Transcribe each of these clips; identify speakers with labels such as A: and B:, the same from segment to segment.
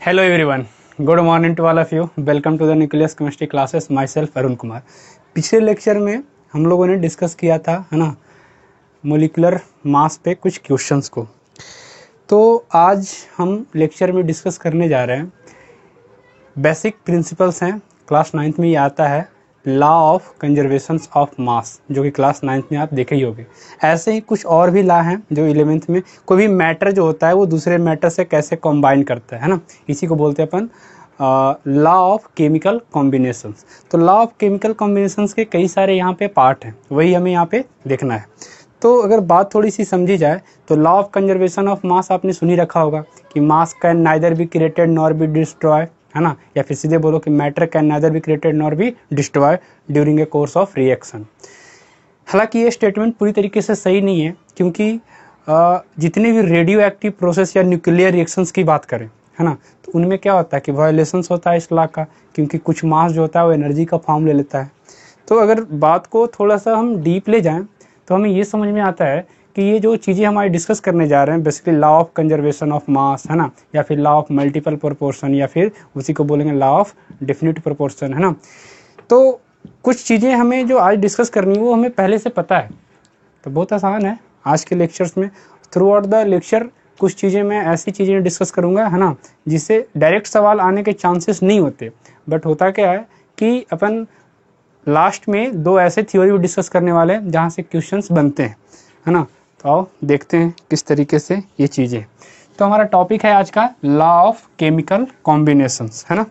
A: Hello everyone, good morning to all of you. Welcome to the nucleus chemistry classes. Myself Arun Kumar. पिछले lecture में हम लोगों ने discuss किया था, है ना, मोलिकुलर मास पे कुछ क्वेश्चंस को। तो आज हम लेक्चर में डिस्कस करने जा रहे हैं बेसिक प्रिंसिपल्स हैं, क्लास 9th में ये आता है, लॉ ऑफ कंजर्वेशन ऑफ मास, जो कि क्लास 9th में आप देखे ही होंगे। ऐसे ही कुछ और भी लॉ हैं जो 11th में, कोई भी मैटर जो होता है वो दूसरे मैटर से कैसे कंबाइन करता है ना, इसी को बोलते हैं अपन लॉ ऑफ केमिकल कॉम्बिनेशंस। तो लॉ ऑफ केमिकल कॉम्बिनेशंस के कई सारे यहाँ पे पार्ट हैं, वही हमें यहाँ पे देखना है। तो अगर बात थोड़ी सी समझी जाए तो लॉ ऑफ कंजर्वेशन ऑफ मास आपने सुन ही रखा होगा कि मास can neither be created nor be destroy, है ना, या फिर सीधे बोलो कि matter can neither be created nor be destroy during a course of reaction. हालांकि ये स्टेटमेंट पूरी तरीके से सही नहीं है, क्योंकि जितने भी रेडियो एक्टिव प्रोसेस या न्यूक्लियर रिएक्शंस की बात करें, है ना, तो उनमें क्या होता है कि वायोलेशंस होता है इस लॉ का, क्योंकि कुछ मास जो होता है वो एनर्जी का फॉर्म ले लेता है। तो अगर बात को थोड़ा सा हम डीप ले जाएं तो हमें ये समझ में आता है कि ये जो चीज़ें हमारे डिस्कस करने जा रहे हैं, basically law of conservation of mass, है ना, या फिर लॉ ऑफ मल्टीपल प्रोपोर्शन, या फिर उसी को बोलेंगे लॉ ऑफ डेफिनिट प्रोपोर्शन, है ना। तो कुछ चीज़ें हमें जो आज डिस्कस करनी है वो हमें पहले से पता है, तो बहुत आसान है। आज के लेक्चर्स में थ्रू आउट द लेक्चर कुछ चीज़ें मैं ऐसी चीज़ें डिस्कस करूँगा, है ना, जिससे डायरेक्ट सवाल आने के चांसेस नहीं होते, बट होता क्या है कि अपन लास्ट में दो ऐसे थ्योरी भी डिस्कस करने वाले हैं जहाँ से क्वेश्चंस बनते हैं, है ना। तो आओ देखते हैं किस तरीके से ये चीज़ें। तो हमारा टॉपिक है आज का लॉ ऑफ केमिकल कॉम्बिनेशंस, है ना।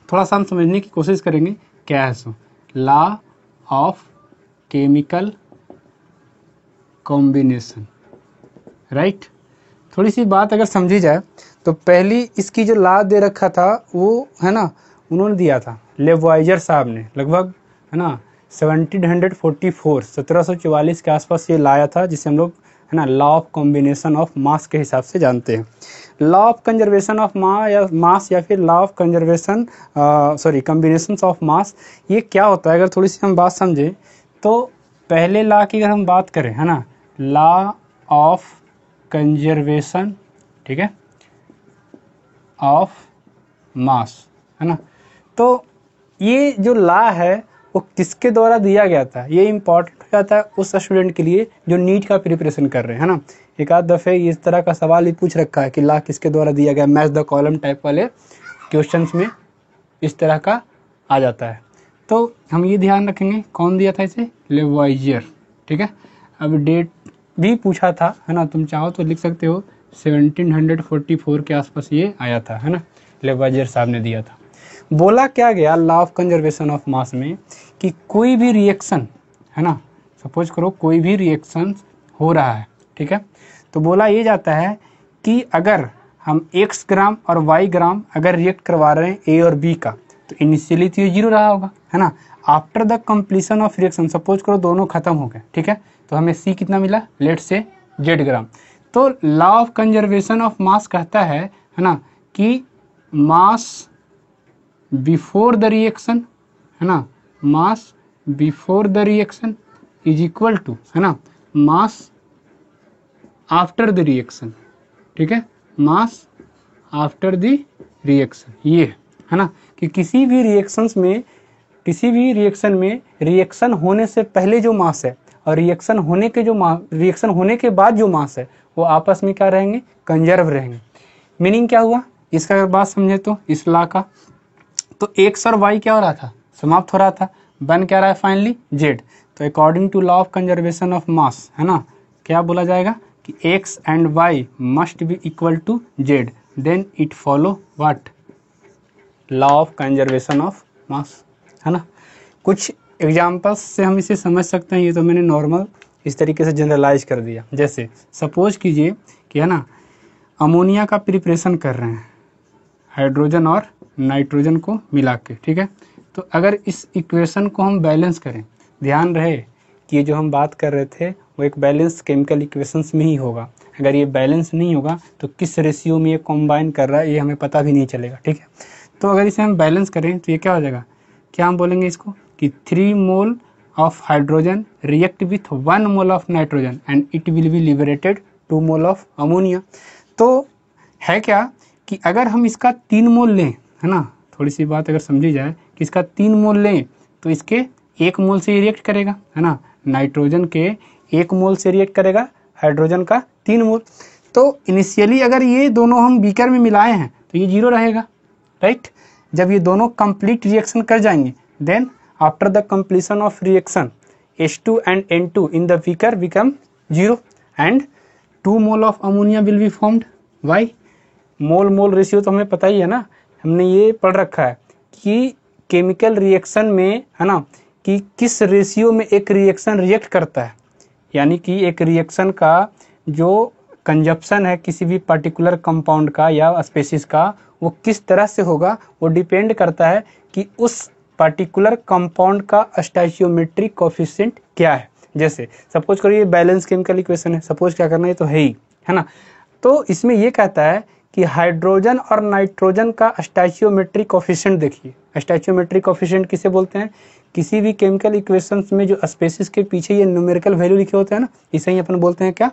A: थोड़ा सा हम समझने की कोशिश करेंगे क्या है so law of chemical combination, right. थोड़ी सी बात अगर समझी जाए तो पहली इसकी जो लॉ दे रखा था वो, है ना, उन्होंने दिया था लेवॉइजर साहब ने, लगभग, है ना, 1744 के आसपास ये लाया था, जिसे हम लोग, है ना, law of combination of mass के हिसाब से जानते हैं। लॉ ऑफ कंजर्वेशन ऑफ मास या फिर law of conservation combination of mass, ये क्या होता है अगर थोड़ी सी हम बात समझें तो पहले लॉ की अगर हम बात करें, है ना, लॉ ऑफ कंजर्वेशन, ठीक है, ऑफ मास, है ना। तो ये जो लॉ है वो किसके द्वारा दिया गया था, ये इंपॉर्टेंट हो जाता है उस स्टूडेंट के लिए जो नीट का प्रिपरेशन कर रहे हैं, है ना। एक आध दफ़े इस तरह का सवाल ही पूछ रखा है कि लॉ किसके द्वारा दिया गया, मैच द कॉलम टाइप वाले क्वेश्चंस में इस तरह का आ जाता है। तो हम ये ध्यान रखेंगे कौन दिया था इसे, लेवॉइजर, ठीक है। अब डेट भी पूछा था, है ना, तुम चाहो तो लिख सकते हो, 1744 के आसपास ये आया था, है ना, लेवॉइजर साहब ने दिया था। बोला क्या गया लॉ ऑफ कंजर्वेशन ऑफ मास में कि कोई भी रिएक्शन, है ना, सपोज करो कोई भी रिएक्शन हो रहा है, ठीक है, तो बोला ये जाता है कि अगर हम x ग्राम और y ग्राम अगर रिएक्ट करवा रहे हैं a और b का, तो इनिशियली तो ये 0 रहा होगा, है ना। After the completion of reaction, suppose करो दोनों खत्म हो गए, ठीक है, तो हमें c कितना मिला, लेट से z ग्राम। तो लॉ ऑफ कंजर्वेशन ऑफ मास कहता है ना, कि मास बिफोर द रिएक्शन, है ना, mass before the reaction is equal to, है ना, मास आफ्टर द रिएक्शन, ठीक है, मास आफ्टर द रिएक्शन, ये है ना, कि किसी भी रिएक्शन में रिएक्शन होने से पहले जो मास है और रिएक्शन होने के बाद जो मास है वो आपस में क्या रहेंगे, कंजर्व रहेंगे। मीनिंग क्या हुआ इसका अगर बात समझे तो इस लॉ का, तो x और y क्या हो रहा था, समाप्त हो रहा था, बन क्या रहा है फाइनली z। तो according to law of conservation of mass, है ना, क्या बोला जाएगा कि x and y must be equal to z, then it follow what, law of conservation of mass, है ना। कुछ एग्जांपल्स से हम इसे समझ सकते हैं, ये तो मैंने नॉर्मल इस तरीके से जनरलाइज कर दिया। जैसे सपोज कीजिए कि, है ना, अमोनिया का प्रिपरेशन कर रहे हैं हाइड्रोजन और नाइट्रोजन को मिला के, ठीक है। तो अगर इस इक्वेशन को हम बैलेंस करें, ध्यान रहे कि ये जो हम बात कर रहे थे वो एक बैलेंस केमिकल इक्वेशंस में ही होगा। अगर ये बैलेंस नहीं होगा तो किस रेशियो में ये कॉम्बाइन कर रहा है ये हमें पता भी नहीं चलेगा, ठीक है। तो अगर इसे हम बैलेंस करें तो ये क्या हो जाएगा, क्या हम बोलेंगे इसको कि 3 mole of hydrogen react with 1 mole of nitrogen and it will be liberated 2 mole of ammonia. तो है क्या कि अगर हम इसका 3 मोल लें, है ना, थोड़ी सी बात अगर समझी जाए कि इसका 3 मोल लें तो इसके 1 मोल से रिएक्ट करेगा, है ना, नाइट्रोजन के 1 मोल से रिएक्ट करेगा हाइड्रोजन का 3 मोल। तो इनिशियली अगर ये दोनों हम बीकर में मिलाए हैं तो ये 0 रहेगा, राइट। जब ये दोनों कंप्लीट रिएक्शन कर जाएंगे, then after the completion of reaction H2 and N2 in the beaker become 0 and 2 mole of ammonia will be formed. Why? Mole ratio तो हमें पता ही है ना, हमने ये पढ़ रखा है कि केमिकल रिएक्शन में, है ना, कि किस रेशियो में एक रिएक्शन रिएक्ट करता है, यानी कि एक रिएक्शन का जो कंजप्शन है किसी भी पर्टिकुलर कंपाउंड का या स्पेसिस का, वो किस तरह से होगा, वो डिपेंड करता है कि उस पर्टिकुलर कंपाउंड का स्टोइचियोमेट्रिक कोफिशिएंट क्या है। जैसे सपोज करो ये बैलेंस केमिकल इक्वेशन है, सपोज क्या करना है तो है ना, तो इसमें ये कहता है कि हाइड्रोजन और नाइट्रोजन का स्टोइचियोमेट्रिक कोफिशिएंट देखिए। स्टोइचियोमेट्रिक कोफिशिएंट किसे बोलते हैं? किसी भी केमिकल इक्वेशंस में जो स्पेसिस के पीछे ये न्यूमेरिकल वैल्यू लिखे होते हैं ना, इसे ही अपन बोलते हैं क्या?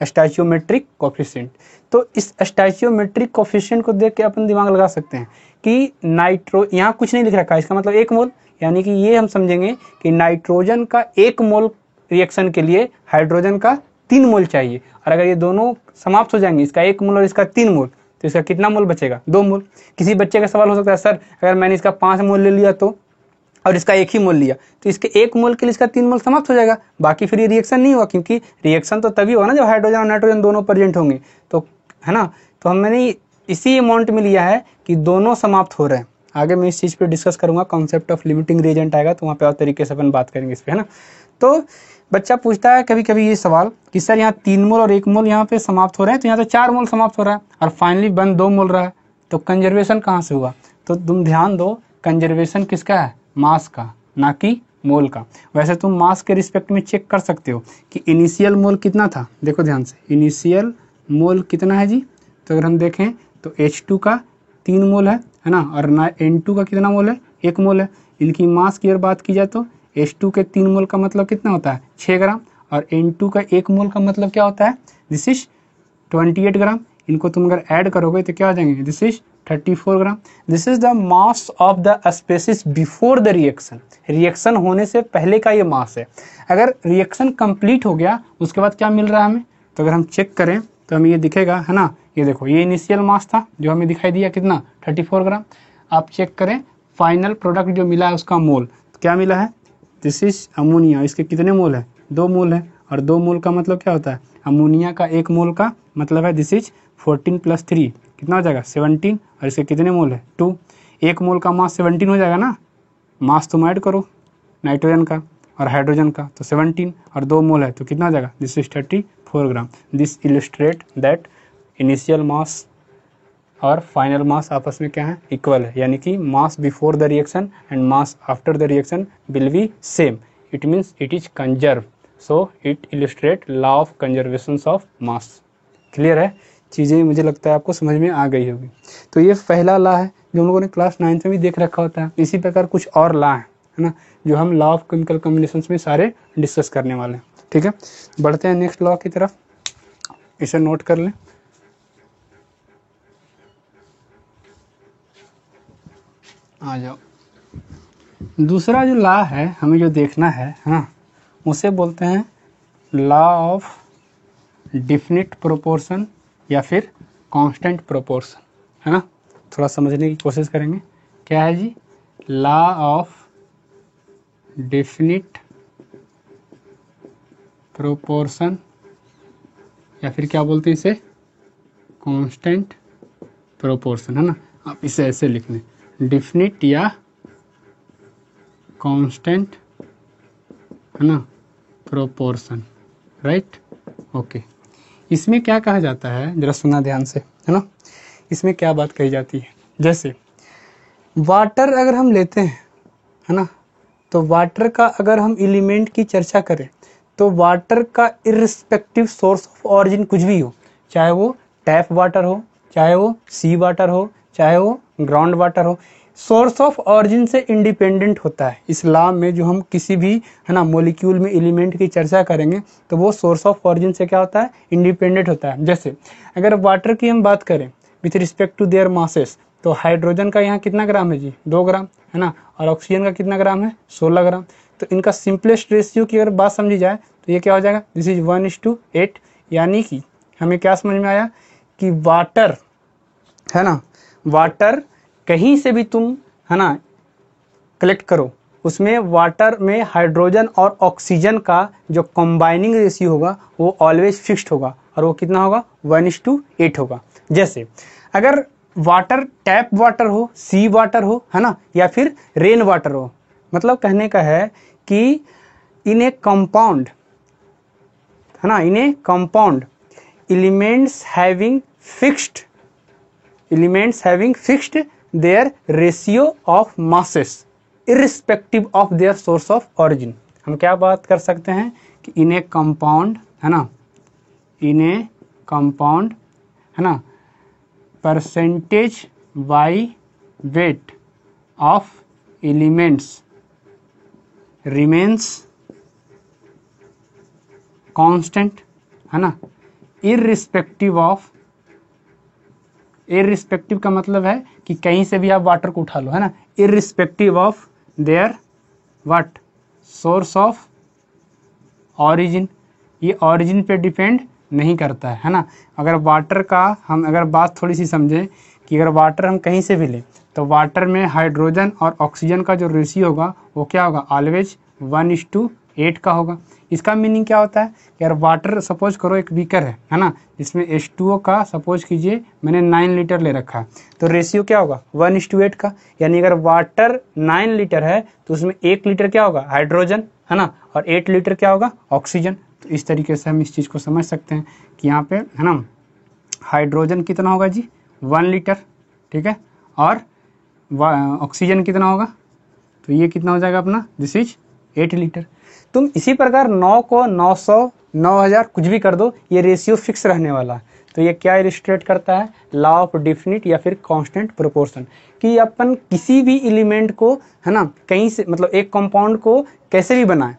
A: स्टोइचियोमेट्रिक कोफिशिएंट। तो इस स्टोइचियोमेट्रिक कोफिशिएंट को देख के अपन दिमाग लगा सकते हैं कि यहाँ कुछ नहीं लिख रखा है, इसका मतलब 1 मोल, यानी कि ये हम समझेंगे कि नाइट्रोजन का 1 मोल रिएक्शन के लिए हाइड्रोजन का 3 मोल चाहिए, और अगर ये दोनों समाप्त हो जाएंगे, इसका 1 मोल और इसका 3 मोल, तो इसका कितना मोल बचेगा? 2 मोल। किसी बच्चे का सवाल हो सकता है, सर अगर मैंने इसका 5 मोल ले लिया तो, और इसका 1 ही मोल लिया, तो इसके 1 मोल के लिए इसका 3 मोल समाप्त हो जाएगा, बाकी फिर ये रिएक्शन नहीं हुआ, क्योंकि रिएक्शन तो तभी होगा ना जब हाइड्रोजन और नाइट्रोजन दोनों प्रेजेंट होंगे, तो है ना। तो हमने इसी अमाउंट में लिया है कि दोनों समाप्त हो रहे हैं। आगे मैं इस चीज़ पे डिस्कस करूंगा, कॉन्सेप्ट ऑफ लिमिटिंग रिएजेंट आएगा तो वहाँ पे और तरीके से अपन बात करेंगे इस पे, है ना। तो बच्चा पूछता है कभी कभी ये सवाल कि सर यहाँ 3 मोल और 1 मोल यहाँ पे समाप्त हो रहे हैं, तो यहाँ तो 4 मोल समाप्त हो रहा है और फाइनली बन 2 मोल रहा है, तो कंजर्वेशन कहाँ से हुआ? तो तुम ध्यान दो, कंजर्वेशन किसका है? मास का, ना कि मोल का। वैसे तुम मास के रिस्पेक्ट में चेक कर सकते हो कि इनिशियल मोल कितना था। देखो ध्यान से, इनिशियल मोल कितना है जी? तो अगर हम देखें तो H2 का 3 मोल है ना, और N2 का कितना मोल है? 1 मोल है। इनकी मास की अगर बात की जाए तो H2 के 3 मोल का मतलब कितना होता है? 6 ग्राम, और N2 का 1 मोल का मतलब क्या होता है? This is 28 gram. इनको तुम अगर ऐड करोगे तो क्या हो जाएंगे? This is 34 gram. This is the mass of the species before the reaction. Reaction होने से पहले का ये मास है। अगर रिएक्शन कंप्लीट हो गया उसके बाद क्या मिल रहा है हमें? तो अगर हम चेक करें तो हमें ये दिखेगा, है ना, ये देखो, ये इनिशियल मास था जो हमें दिखाई दिया कितना? 34 ग्राम। आप चेक करें फाइनल प्रोडक्ट जो मिला है उसका मोल, तो क्या मिला है? This is ammonia. इसके कितने मोल है? 2 मोल है, और 2 मोल का मतलब क्या होता है? अमोनिया का 1 मोल का मतलब है दिस इज 14 + 3 कितना हो जाएगा? 17, और इसके कितने मोल है? 2। 1 मोल का मास 17 हो जाएगा ना, मास तुम ऐड करो नाइट्रोजन का और हाइड्रोजन का, तो 17 और 2 मोल है तो कितना हो जाएगा? This is 34 gram. This illustrate that initial mass और फाइनल मास आपस में क्या है? इक्वल है, यानी कि mass before the reaction and mass after the reaction will be same. It means it is conserve, so it illustrate law of conservation of mass. Clear है? चीज़ें मुझे लगता है आपको समझ में आ गई होगी। तो ये पहला लॉ है जो हम लोगों ने क्लास 9th में भी देख रखा होता है। इसी प्रकार कुछ और लॉ है ना, जो हम लॉ ऑफ केमिकल कॉम्बिनेशंस में सारे डिस्कस करने वाले हैं। ठीक है, बढ़ते हैं नेक्स्ट लॉ की तरफ, इसे नोट कर लें। आ जाओ, दूसरा जो लॉ है हमें जो देखना है, हाँ, उसे बोलते हैं लॉ ऑफ डिफिनिट प्रोपोर्शन या फिर कांस्टेंट प्रोपोर्शन, है ना। थोड़ा समझने की कोशिश करेंगे। क्या है जी? लॉ ऑफ डिफिनिट प्रोपोर्शन, या फिर क्या बोलते हैं इसे? कांस्टेंट प्रोपोर्शन, है ना। आप इसे ऐसे लिख लें, डिफिनिट या कांस्टेंट, है ना, प्रोपोर्शन, राइट। ओके, इसमें क्या कहा जाता है, जरा सुना ध्यान से, है ना। इसमें क्या बात कही जाती है? जैसे वाटर अगर हम लेते हैं, है ना, तो वाटर का अगर हम एलिमेंट की चर्चा करें तो वाटर का इर्रिस्पेक्टिव सोर्स ऑफ ऑरिजिन कुछ भी हो, चाहे वो टैप वाटर हो, चाहे वो सी वाटर हो, चाहे वो ग्राउंड वाटर हो, सोर्स ऑफ ऑरिजिन से इंडिपेंडेंट होता है। इस लॉ में जो हम किसी भी, है ना, मॉलिक्यूल में एलिमेंट की चर्चा करेंगे तो वो सोर्स ऑफ ऑरिजिन से क्या होता है? इंडिपेंडेंट होता है। जैसे अगर वाटर की हम बात करें with respect to their masses. तो हाइड्रोजन का यहाँ कितना ग्राम है जी, 2 ग्राम है ना, और ऑक्सीजन का कितना ग्राम है, 16 ग्राम। तो इनका सिंपलेस्ट रेशियो की अगर बात समझी जाए तो ये क्या हो जाएगा, दिस इज 1:8। यानी कि हमें क्या समझ में आया कि वाटर है ना, वाटर कहीं से भी तुम है ना कलेक्ट करो, उसमें वाटर में हाइड्रोजन और ऑक्सीजन का जो कंबाइनिंग रेशियो होगा वो ऑलवेज फिक्स्ड होगा, और वो कितना होगा, 1:8 होगा। जैसे अगर वाटर टैप वाटर हो, सी वाटर हो है ना, या फिर रेन वाटर हो, मतलब कहने का है कि इन ए कंपाउंड है ना, in a compound elements having fixed their ratio of masses irrespective of their source of origin. हम क्या बात कर सकते हैं कि इन ए कंपाउंड है ना, इन ए कंपाउंड है ना, percentage by weight of elements remains constant है ना, इर्रिस्पेक्टिव का मतलब है कि कहीं से भी आप वाटर को उठा लो है ना, irrespective of there what source of origin. ये ऑरिजिन पे डिपेंड नहीं करता है ना। अगर वाटर का हम अगर बात थोड़ी सी समझें कि अगर वाटर हम कहीं से भी लें तो वाटर में हाइड्रोजन और ऑक्सीजन का जो रेशियो होगा वो क्या होगा, ऑलवेज 1:8 का होगा। इसका मीनिंग क्या होता है कि अगर वाटर सपोज करो एक बीकर है ना, जिसमें H2O का सपोज कीजिए मैंने 9 लीटर ले रखा है, तो रेशियो क्या होगा, 1:8 का। यानी अगर वाटर 9 लीटर है तो उसमें 1 लीटर क्या होगा, हाइड्रोजन है ना, और 8 लीटर क्या होगा, ऑक्सीजन। तो इस तरीके से हम इस चीज़ को समझ सकते हैं कि यहाँ पे है ना हाइड्रोजन कितना होगा जी, 1 लीटर, ठीक है, और ऑक्सीजन कितना होगा, तो ये कितना हो जाएगा अपना, दिस इज 8 लीटर। तुम इसी प्रकार 9 को 900 9000 कुछ भी कर दो, ये रेशियो फिक्स रहने वाला है। तो ये क्या इलिस्ट्रेट करता है, लॉ ऑफ डेफिनिट या फिर कांस्टेंट प्रोपोर्शन, कि अपन किसी भी एलिमेंट को है ना कहीं से मतलब एक कंपाउंड को कैसे भी बनाएं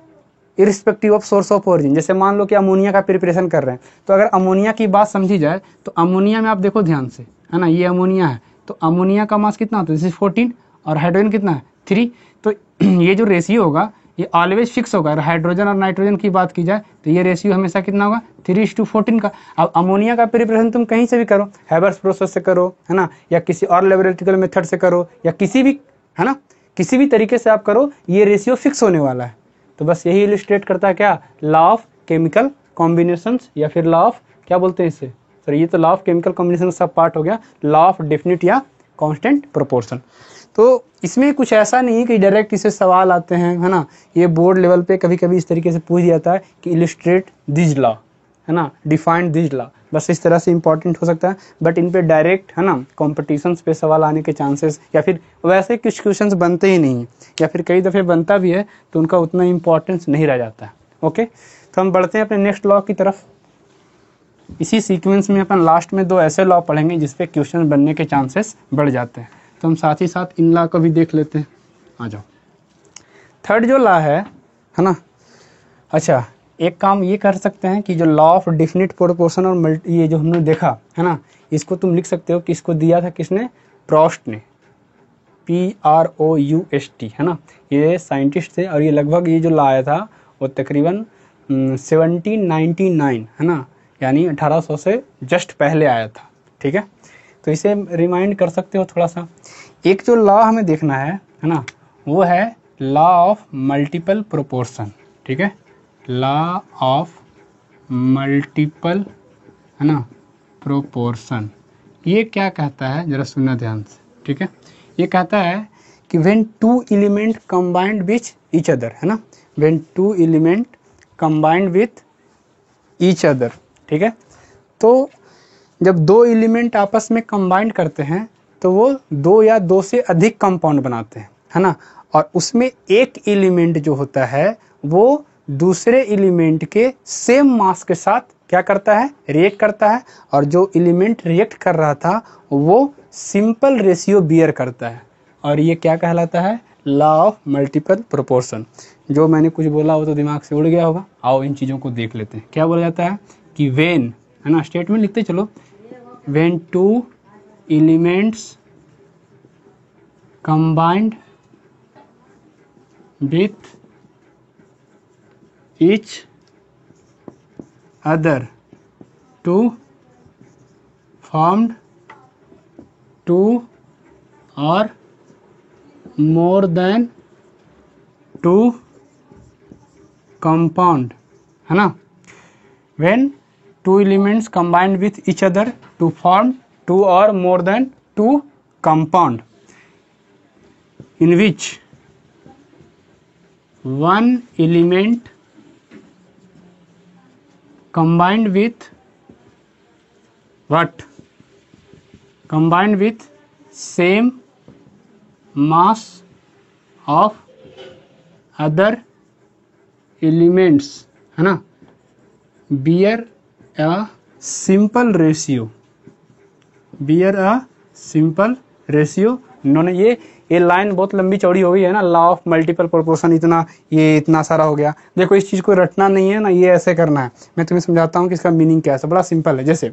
A: irrespective of source of origin. जैसे मान लो कि अमोनिया का प्रिपरेशन कर रहे हैं, तो अगर अमोनिया की बात समझी जाए तो अमोनिया में आप देखो ध्यान से है ना, ये अमोनिया है, तो अमोनिया का मास कितना होता है, जैसे 14, और हाइड्रोजन कितना है 3। तो ये जो रेशियो होगा ये ऑलवेज फिक्स होगा। अगर हाइड्रोजन और नाइट्रोजन की बात की जाए तो ये रेशियो हमेशा कितना होगा, 3:14 का। अब अमोनिया का प्रिपरेशन तुम कहीं से भी करो, हैबर्स प्रोसेस से करो है ना, या किसी और लेबोरेटरिकल मेथड से करो, या किसी भी है ना, किसी भी तरीके से आप करो, ये रेशियो फिक्स होने वाला है। तो बस यही इलिस्ट्रेट करता है क्या, लॉ ऑफ केमिकल कॉम्बिनेशंस, या फिर लॉ ऑफ क्या बोलते हैं इसे, सर ये तो लॉ ऑफ केमिकल कॉम्बिनेशन सब पार्ट हो गया, लॉ ऑफ डेफिनिट या कांस्टेंट प्रोपोर्शन। तो इसमें कुछ ऐसा नहीं है कि डायरेक्ट इसे सवाल आते हैं है ना, ये बोर्ड लेवल पे कभी कभी इस तरीके से पूछ जाता है कि इलिस्ट्रेट दिस लॉ है ना, डिफाइंड दिस लॉ, बस इस तरह से इंपॉर्टेंट हो सकता है। बट इन पे डायरेक्ट है ना कॉम्पिटिशन्स पे सवाल आने के चांसेस, या फिर वैसे कुछ क्वेश्चंस बनते ही नहीं है, या फिर कई दफ़े बनता भी है तो उनका उतना इंपॉर्टेंस नहीं रह जाता है। ओके, तो हम बढ़ते हैं अपने नेक्स्ट लॉ की तरफ। इसी सीक्वेंस में अपन लास्ट में 2 ऐसे लॉ पढ़ेंगे जिसपे क्वेश्चन बनने के चांसेस बढ़ जाते हैं, तो हम साथ ही साथ इन लॉ को भी देख लेते हैं। आ जाओ, थर्ड जो लॉ है ना, अच्छा एक काम ये कर सकते हैं कि जो लॉ ऑफ डेफिनिट प्रोपोर्शन और ये जो हमने देखा है ना, इसको तुम लिख सकते हो कि इसको दिया था किसने, प्रोस्ट ने, PROUST है ना, ये साइंटिस्ट थे, और ये लगभग ये जो लॉ आया था वो तकरीबन 1799 है ना, यानी 1800 से जस्ट पहले आया था। ठीक है, तो इसे रिमाइंड कर सकते हो थोड़ा सा। एक जो लॉ हमें देखना है ना, वो है लॉ ऑफ मल्टीपल प्रोपोर्शन। ठीक है, लॉ ऑफ मल्टीपल है ना प्रोपोर्शन, ये क्या कहता है जरा सुनना ध्यान से। ठीक है, ये कहता है कि when 2 element combined with each other है ना, when 2 element combined with each other. ठीक है, तो जब 2 एलिमेंट आपस में कंबाइंड करते हैं तो वो 2 या 2 से अधिक कंपाउंड बनाते हैं है ना, और उसमें एक एलिमेंट जो होता है वो दूसरे एलिमेंट के सेम मास के साथ क्या करता है, रिएक्ट करता है, और जो एलिमेंट रिएक्ट कर रहा था वो सिंपल रेशियो बियर करता है, और ये क्या कहलाता है, लॉ ऑफ मल्टीपल प्रोपोर्शन। जो मैंने कुछ बोला वो तो दिमाग से उड़ गया होगा, आओ इन चीज़ों को देख लेते हैं। क्या बोला जाता है कि वेन है ना, स्टेटमेंट लिखते चलो, when 2 elements combined with each other to formed two or more than two compound, है ना. When two elements combined with each other to form two or more than two compound, in which one element combined with what? Combined with same mass of other elements, है ना, bear a simple ratio, bear a simple ratio. इन्होंने ये line बहुत लंबी चौड़ी हो गई है ना, लॉ ऑफ मल्टीपल प्रोपोर्शन, इतना सारा हो गया. देखो इस चीज़ को रटना नहीं है ना, ये ऐसे करना है. मैं तुम्हें समझाता हूँ कि इसका मीनिंग क्या है. बड़ा सिंपल है. जैसे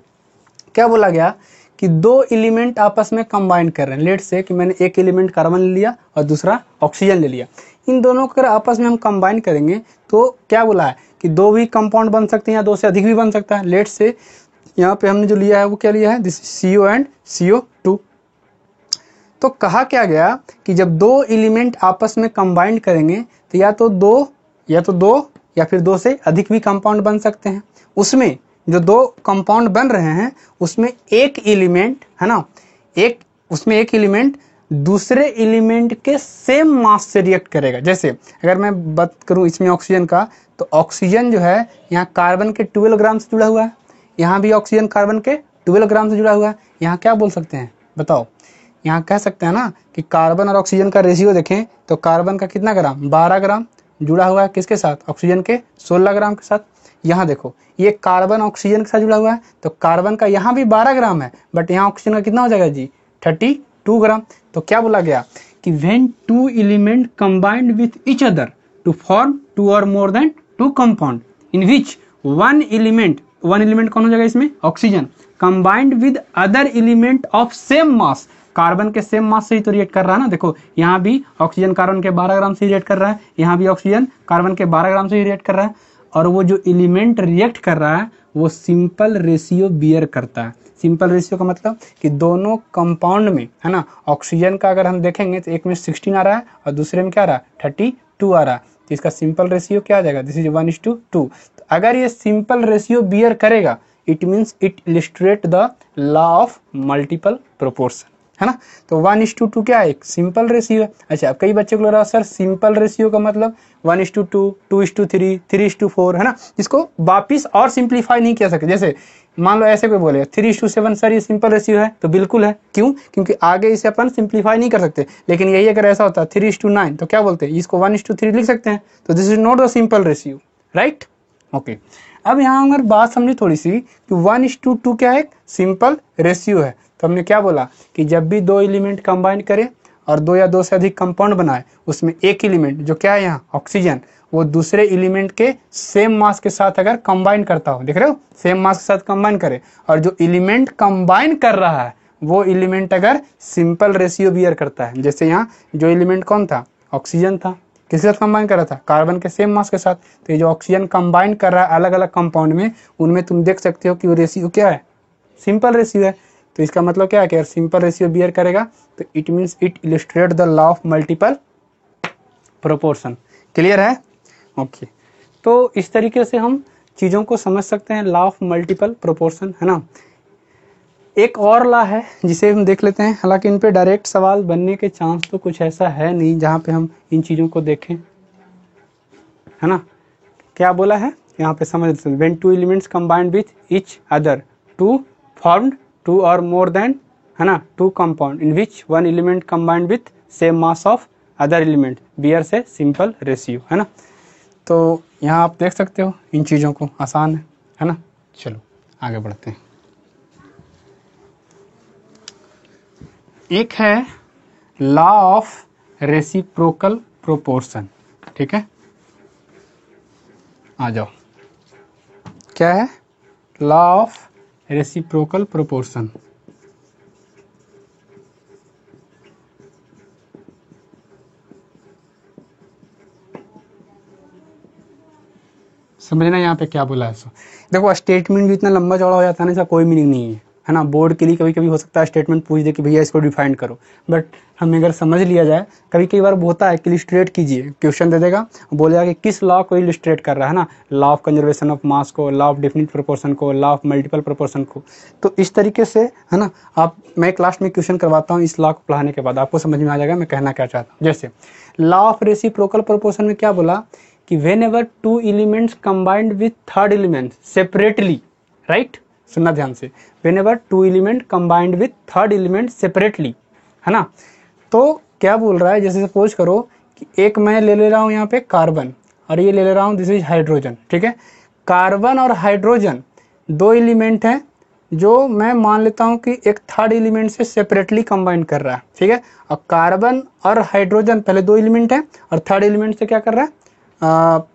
A: क्या बोला गया कि दो एलिमेंट आपस में कंबाइन कर रहे हैं. लेट से कि मैंने एक एलिमेंट कार्बन ले लिया और दूसरा ऑक्सीजन ले लिया. इन दोनों को अगर आपस में हम कंबाइन करेंगे तो क्या बोला है कि दो भी कंपाउंड बन सकते हैं या दो से अधिक भी बन सकता है. लेट से यहाँ पे हमने जो लिया है वो क्या लिया है, दिस CO एंड CO2. तो कहा क्या गया कि जब दो एलिमेंट आपस में कंबाइन करेंगे तो या तो दो या फिर दो से अधिक भी कंपाउंड बन सकते हैं. उसमें जो दो कंपाउंड बन रहे हैं उसमें एक एलिमेंट, है ना, उसमें एक एलिमेंट दूसरे एलिमेंट के सेम मास से रिएक्ट करेगा. जैसे अगर मैं बात करूं इसमें ऑक्सीजन का, तो ऑक्सीजन जो है यहाँ कार्बन के 12 ग्राम से जुड़ा हुआ है, यहाँ भी ऑक्सीजन कार्बन के 12 ग्राम से जुड़ा हुआ है. यहाँ क्या बोल सकते हैं बताओ, यहाँ कह सकते हैं ना कि कार्बन और ऑक्सीजन का रेशियो देखें तो कार्बन का कितना ग्राम, 12 ग्राम जुड़ा हुआ है किसके साथ, ऑक्सीजन के 16 ग्राम के साथ. यहाँ देखो ये कार्बन ऑक्सीजन के साथ जुड़ा हुआ है तो कार्बन का यहाँ भी 12 ग्राम है, बट यहाँ ऑक्सीजन का कितना हो जाएगा जी, 32 ग्राम. तो क्या बोला गया कि when two element combined with each other to form two or more than two compound in which one element कौन हो जाएगा इसमें, oxygen, combined with other element of same mass, carbon के सेम मास से ही तो रिएक्ट कर रहा है ना. देखो यहाँ भी ऑक्सीजन कार्बन के 12 ग्राम से रिएक्ट कर रहा है, यहाँ भी ऑक्सीजन कार्बन के 12 ग्राम से ही रिएक्ट कर रहा है, और वो जो एलिमेंट रिएक्ट कर रहा है वो सिंपल रेशियो बियर करता है. सिंपल रेशियो का मतलब कि दोनों कंपाउंड में, है ना, ऑक्सीजन का अगर हम देखेंगे तो एक में 16 आ रहा है और दूसरे में क्या आ रहा है, 32 आ रहा है. तो इसका सिंपल रेशियो क्या आ जाएगा, दिस इज 1:2. तो अगर ये सिंपल रेशियो बियर करेगा it means it illustrate the law of multiple proportion, है ना. तो 1:2 क्या है, एक सिंपल रेशियो है. अच्छा, अब कई बच्चे को लग रहा है सर सिंपल रेशियो का मतलब 1:2, 2:3, 3:4, है ना. इसको वापिस और सिंप्लीफाई नहीं किया सकते. जैसे मान लो ऐसे कोई बोलेगा 3:7 सर ये सिंपल रेशियो है, तो बिल्कुल है. क्यों, क्योंकि आगे इसे अपन सिंप्लीफाई नहीं कर सकते. लेकिन यही अगर ऐसा होता 3:9 तो क्या बोलते हैं, इसको 1:3 लिख सकते हैं. तो this is not the simple ratio, right. Okay, अब यहाँ अगर बात समझी थोड़ी सी कि 1:2 क्या है, सिंपल रेशियो है. तो हमने क्या बोला कि जब भी दो एलिमेंट कंबाइन करें और दो या दो से अधिक कंपाउंड बनाए, उसमें एक एलिमेंट जो क्या है यहाँ ऑक्सीजन, वो दूसरे एलिमेंट के सेम मास के साथ अगर कंबाइन करता हो, देख रहे हो, सेम मास के साथ कंबाइन करे, और जो एलिमेंट कंबाइन कर रहा है वो एलिमेंट अगर सिंपल रेशियो बियर करता है. जैसे यहाँ जो एलिमेंट कौन था, ऑक्सीजन था, किसके साथ कंबाइन कर रहा था, कार्बन के सेम मास के साथ. तो ये जो ऑक्सीजन कंबाइन कर रहा है अलग अलग कंपाउंड में, उनमें तुम देख सकते हो कि वो रेशियो क्या है, सिंपल रेशियो है. तो इसका मतलब क्या है कि सिंपल रेशियो बियर करेगा तो it means it illustrate the law of multiple proportion. Clear है. ओके, तो इस तरीके से हम चीज़ों को समझ सकते हैं, लॉ ऑफ मल्टीपल प्रोपोर्शन, है ना. एक और लॉ है जिसे हम देख लेते हैं. हालांकि इन पे डायरेक्ट सवाल बनने के चांस तो कुछ ऐसा है नहीं जहाँ पे हम इन चीज़ों को देखें, है ना. क्या बोला है यहाँ पे समझ लेते हैं. When two elements combined with each other to formed two और मोर देन, है ना, two compound in which one element combined with same mass of other element bear से सिंपल रेशियो, है ना. तो यहाँ आप देख सकते हो इन चीज़ों को, आसान है ना. चलो आगे बढ़ते हैं. एक है लॉ ऑफ रेसिप्रोकल प्रोपोर्शन, ठीक है. आ जाओ, क्या है, लॉ ऑफ रेसिप्रोकल प्रोपोर्शन. समझना यहाँ पे क्या बोला है सो। देखो स्टेटमेंट भी इतना लंबा चौड़ा हो जाता है ना, इसका कोई मीनिंग नहीं है ना। बोर्ड के लिए कभी कभी हो सकता है स्टेटमेंट पूछ दे कि भैया इसको डिफाइन करो, बट हमें अगर समझ लिया जाए, कभी कई बार होता है कि इलिस्ट्रेट कीजिए, क्वेश्चन दे देगा, बोलेगा कि किस लॉ को इलिस्ट्रेट कर रहा है ना, लॉ ऑफ कंजर्वेशन ऑफ मास को, लॉ ऑफ डेफिनिट प्रोपोर्शन को, लॉ ऑफ मल्टीपल प्रोपोर्शन को। तो इस तरीके से है ना, आप मैं क्लास में क्वेश्चन करवाता हूँ, इस लॉ को पढ़ाने के बाद आपको समझ में आ जाएगा मैं कहना क्या चाहता हूँ। जैसे लॉ ऑफ रेसिप्रोकल प्रोपोर्शन में क्या बोला कि whenever two elements combined with third element separately, right? सुनना ध्यान से, whenever two element combined with third element separately, है ना। तो क्या बोल रहा है, जैसे सपोज करो कि एक मैं ले रहा हूँ यहाँ पे कार्बन और ये ले रहा हूँ दिस इज हाइड्रोजन, ठीक है। कार्बन और हाइड्रोजन दो एलिमेंट हैं जो मैं मान लेता हूँ कि एक थर्ड एलिमेंट से सेपरेटली कंबाइन कर रहा है, ठीक है। और कार्बन और हाइड्रोजन पहले दो एलिमेंट हैं और थर्ड एलिमेंट से क्या कर रहा है,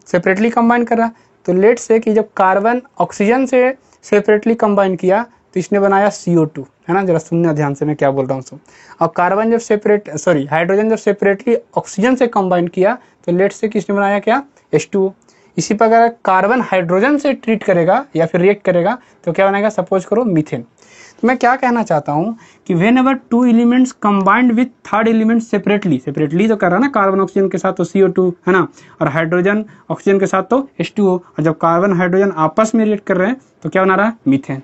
A: सेपरेटली कंबाइन कर रहा है। तो लेट से कि जब कार्बन ऑक्सीजन से सेपरेटली कंबाइन किया तो इसने बनाया CO2, है ना। जरा सुनना ध्यान से मैं क्या बोल रहा हूँ। और कार्बन जब हाइड्रोजन जब सेपरेटली ऑक्सीजन से कंबाइन किया तो लेट से कि इसने बनाया क्या, H2O। इसी प्रकार कार्बन हाइड्रोजन से ट्रीट करेगा या फिर रिएक्ट करेगा तो क्या बनाएगा, सपोज करो मीथेन। तो मैं क्या कहना चाहता हूँ कि when ever to elements combined with third element separately तो कर रहा है ना, कार्बन ऑक्सीजन के साथ तो CO2, है ना, और हाइड्रोजन ऑक्सीजन के साथ तो H2O। और जब कार्बन हाइड्रोजन आपस में रिएक्ट कर रहे हैं तो क्या बना रहा है, मीथेन,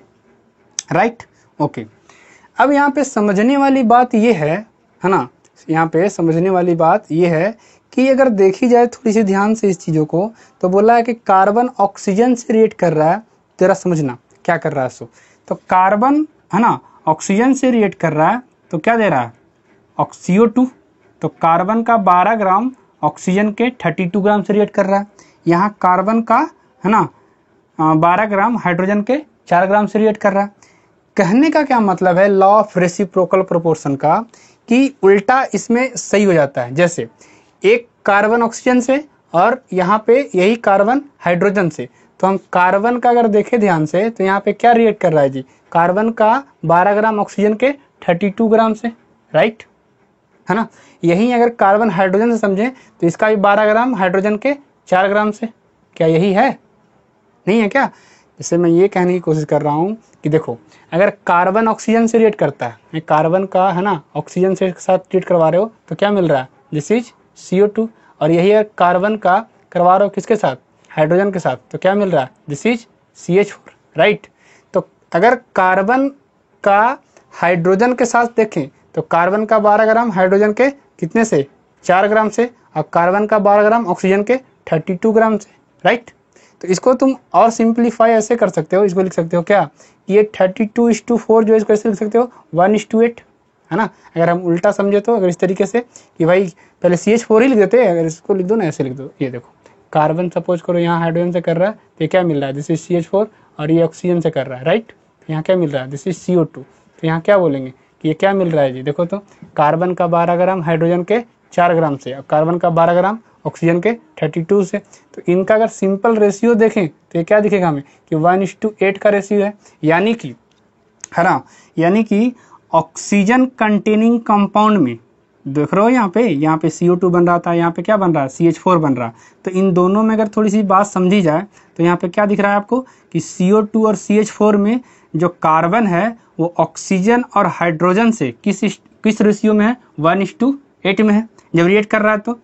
A: राइट। ओके, अब यहाँ पे समझने वाली बात ये है ना, यहाँ पे समझने वाली बात ये है कि अगर देखी जाए थोड़ी सी ध्यान से इस चीज़ों को, तो बोला है कि कार्बन ऑक्सीजन से रिएक्ट कर रहा है, तेरा समझना क्या कर रहा है सो। तो कार्बन है ना ऑक्सीजन से रिएक्ट कर रहा है तो क्या दे रहा है, CO2। तो कार्बन का 12 ग्राम ऑक्सीजन के 32 ग्राम से रिएक्ट कर रहा है। यहाँ कार्बन का है ना 12 ग्राम हाइड्रोजन के 4 ग्राम से रिएक्ट कर रहा है। कहने का क्या मतलब है लॉ ऑफ रेसिप्रोकल प्रोपोर्शन का, कि उल्टा इसमें सही हो जाता है। जैसे एक कार्बन ऑक्सीजन से और यहाँ पे यही कार्बन हाइड्रोजन से, तो हम कार्बन का अगर देखें ध्यान से तो यहाँ पे क्या रिएक्ट कर रहा है जी, कार्बन का 12 ग्राम ऑक्सीजन के 32 ग्राम से, राइट, है ना। यही अगर कार्बन हाइड्रोजन से समझें तो इसका भी 12 ग्राम हाइड्रोजन के 4 ग्राम से, क्या यही है, नहीं है क्या। जैसे मैं ये कहने की कोशिश कर रहा हूँ कि देखो अगर कार्बन ऑक्सीजन से रिएक्ट करता है, कार्बन का है ना ऑक्सीजन से साथ ट्रीट करवा रहे हो तो क्या मिल रहा है, दिस इज CO2। और यही अगर कार्बन का करवा रहे हो किसके साथ, हाइड्रोजन के साथ, तो क्या मिल रहा है, दिस इज CH4, राइट। तो अगर कार्बन का हाइड्रोजन के साथ देखें तो कार्बन का 12 ग्राम हाइड्रोजन के कितने से, 4 ग्राम से, और कार्बन का 12 ग्राम ऑक्सीजन के 32 ग्राम से, राइट। तो इसको तुम और सिंप्लीफाई ऐसे कर सकते हो, इसको लिख सकते हो क्या, ये 32:4 जो है इसको ऐसे लिख सकते हो 1:8, है ना। अगर हम उल्टा समझे तो अगर इस तरीके से कि भाई पहले CH4 ही लिख देते, अगर इसको लिख दो ना ऐसे लिख दो, ये देखो कार्बन सपोज करो यहाँ हाइड्रोजन से कर रहा है तो क्या मिल रहा है, दिस इज CH4, और ये ऑक्सीजन से कर रहा है, राइट। तो यहाँ क्या मिल रहा है, दिस इज CO2। तो यहाँ क्या बोलेंगे कि ये क्या मिल रहा है जी, देखो तो कार्बन का 12 ग्राम हाइड्रोजन के 4 ग्राम से, और कार्बन का 12 ग्राम ऑक्सीजन के 32 से। तो इनका अगर सिंपल रेशियो देखें तो ये क्या दिखेगा हमें कि 1:8 का रेशियो है, यानी कि, है ना, यानी कि ऑक्सीजन कंटेनिंग कंपाउंड में देख रहे हो यहाँ पे CO2 बन रहा था, यहाँ पे क्या बन रहा है, CH4 बन रहा है। तो इन दोनों में अगर थोड़ी सी बात समझी जाए तो यहाँ पे क्या दिख रहा है आपको कि CO2 और CH4 में जो कार्बन है वो ऑक्सीजन और हाइड्रोजन से किस रेशियो में है, 1:8 में है जब रिएक्ट कर रहा है। तो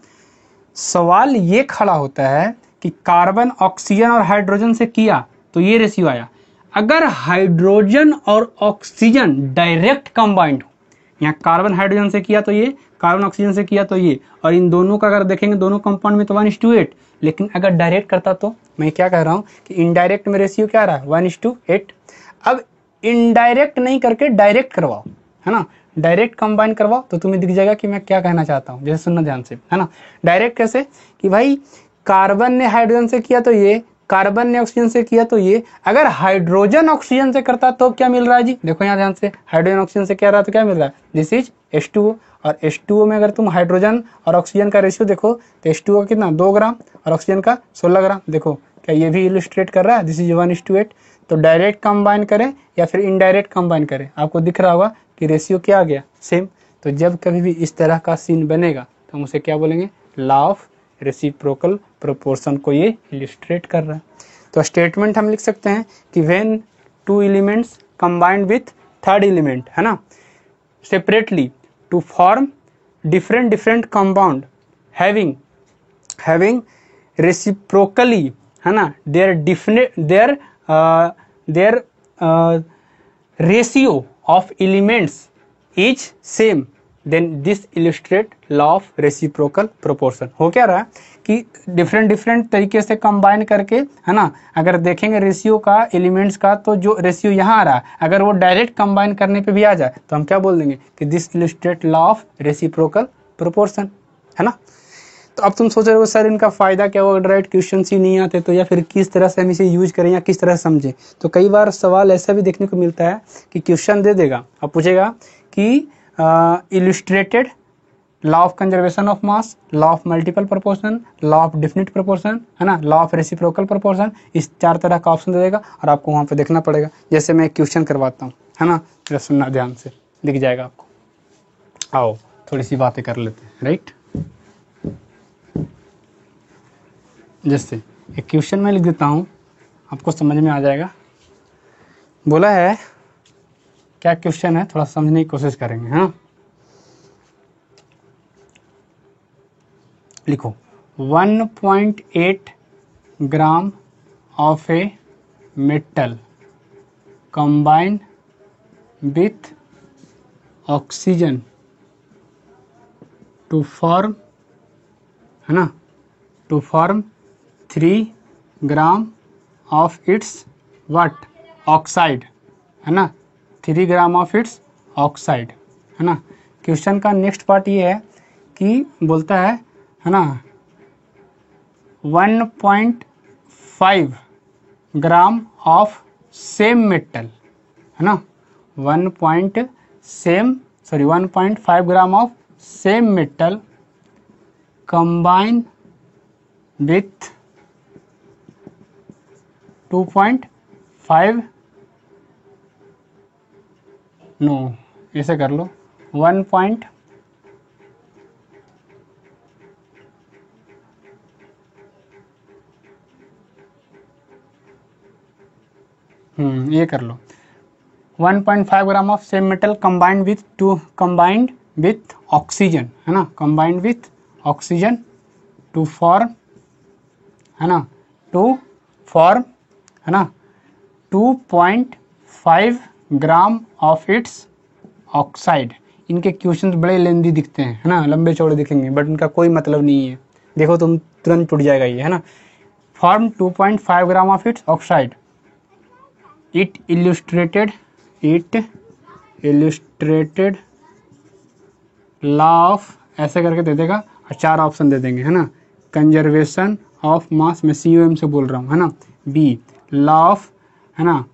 A: सवाल ये खड़ा होता है कि कार्बन ऑक्सीजन और हाइड्रोजन से किया तो ये रेशियो आया। अगर हाइड्रोजन और ऑक्सीजन डायरेक्ट कंबाइंड हो, यहाँ कार्बन हाइड्रोजन से किया तो ये, कार्बन ऑक्सीजन से किया तो ये, और इन दोनों का अगर देखेंगे दोनों कंपाउंड में तो 1:8। लेकिन अगर डायरेक्ट करता तो मैं क्या कह रहा हूँ कि इनडायरेक्ट में रेशियो क्या आ रहा है, 1:8। अब इनडायरेक्ट नहीं करके डायरेक्ट करवाओ, है ना, डायरेक्ट कंबाइन करवाओ तो तुम्हें दिख जाएगा कि मैं क्या कहना चाहता हूँ। जैसे सुनना ध्यान से, है ना। डायरेक्ट कैसे कि भाई कार्बन ने हाइड्रोजन से किया तो ये, कार्बन ने ऑक्सीजन से किया तो ये। अगर हाइड्रोजन ऑक्सीजन से करता तो क्या मिल रहा है जी, देखो यहाँ ध्यान से, हाइड्रोजन ऑक्सीजन से क्या रहा तो क्या मिल रहा है, दिस इज H2O। और H2O में अगर तुम हाइड्रोजन और ऑक्सीजन का रेशियो देखो तो H2O का कितना 2 ग्राम और ऑक्सीजन का 16 ग्राम। देखो क्या ये भी इलस्ट्रेट कर रहा है, दिस इज 1:8। तो डायरेक्ट कंबाइन करें या फिर इनडायरेक्ट कंबाइन करें, आपको दिख रहा होगा कि रेशियो क्या आ गया, सेम। तो जब कभी भी इस तरह का सीन बनेगा तो हम उसे क्या बोलेंगे, लॉ ऑफ रेसिप्रोकल प्रोपोर्शन को ये इलिस्ट्रेट कर रहा है। तो स्टेटमेंट हम लिख सकते हैं कि when two elements combined with third element, है ना, separately to form different compound having reciprocally, है ना, their ratio of elements is same, then this illustrate law of reciprocal proportion. हो क्या रहा है कि डिफरेंट तरीके से कंबाइन करके, है ना, अगर देखेंगे रेशियो का एलिमेंट्स का, तो जो रेशियो यहाँ आ रहा है अगर वो डायरेक्ट कंबाइन करने पे भी आ जाए तो हम क्या बोल देंगे कि this illustrate law of reciprocal proportion, है ना। तो अब तुम सोच रहे हो सर इनका फायदा क्या होगा, डायरेक्ट क्वेश्चन ही नहीं आते तो, या फिर किस तरह से हम इसे यूज करें या किस तरह से समझें। तो कई बार सवाल ऐसा भी देखने को मिलता है कि क्वेश्चन दे देगा और पूछेगा कि illustrated law of conservation of mass, law of multiple proportion, law of definite proportion, है ना, लॉ ऑफ रेसिप्रोकल प्रोपोर्शन, इस 4 तरह का ऑप्शन दे देगा और आपको वहाँ पे देखना पड़ेगा। जैसे मैं क्वेश्चन करवाता हूँ, है ना, जरा सुनना ध्यान से, दिख जाएगा आपको। आओ थोड़ी सी बातें कर लेते हैं, राइट। जैसे एक क्वेश्चन में लिख देता हूँ, आपको समझ में आ जाएगा। बोला है, क्या क्वेश्चन है थोड़ा समझने की कोशिश करेंगे, हाँ। लिखो 1.8 gram of a metal combine with oxygen to form, है ना, to form 3 gram of its what oxide, है ना, 3 ग्राम ऑफ इट्स ऑक्साइड, है ना। क्वेश्चन का नेक्स्ट पार्ट ये है कि बोलता है ना, 1.5 ग्राम ऑफ सेम मेटल, है ना, 1.5 gram of same metal combine with 2.5, no ऐसे कर लो, 1. ये कर लो 1.5 gram of same metal combined with oxygen, है ना, combined with oxygen to form, है ना, है ना, 2.5 ग्राम ऑफ इट्स ऑक्साइड। इनके क्वेश्चंस बड़े लेंदी दिखते हैं, है ना, लंबे चौड़े दिखेंगे, बट इनका कोई मतलब नहीं है। देखो तुम तुरंत टूट जाएगा ये, है ना। Form 2.5 gram of its oxide, it illustrated law of, ऐसे करके दे देगा और 4 ऑप्शन दे देंगे, है ना। कंजर्वेशन ऑफ मास, मैं COM से बोल रहा हूँ, है ना। बी लॉ ऑफ, है ना,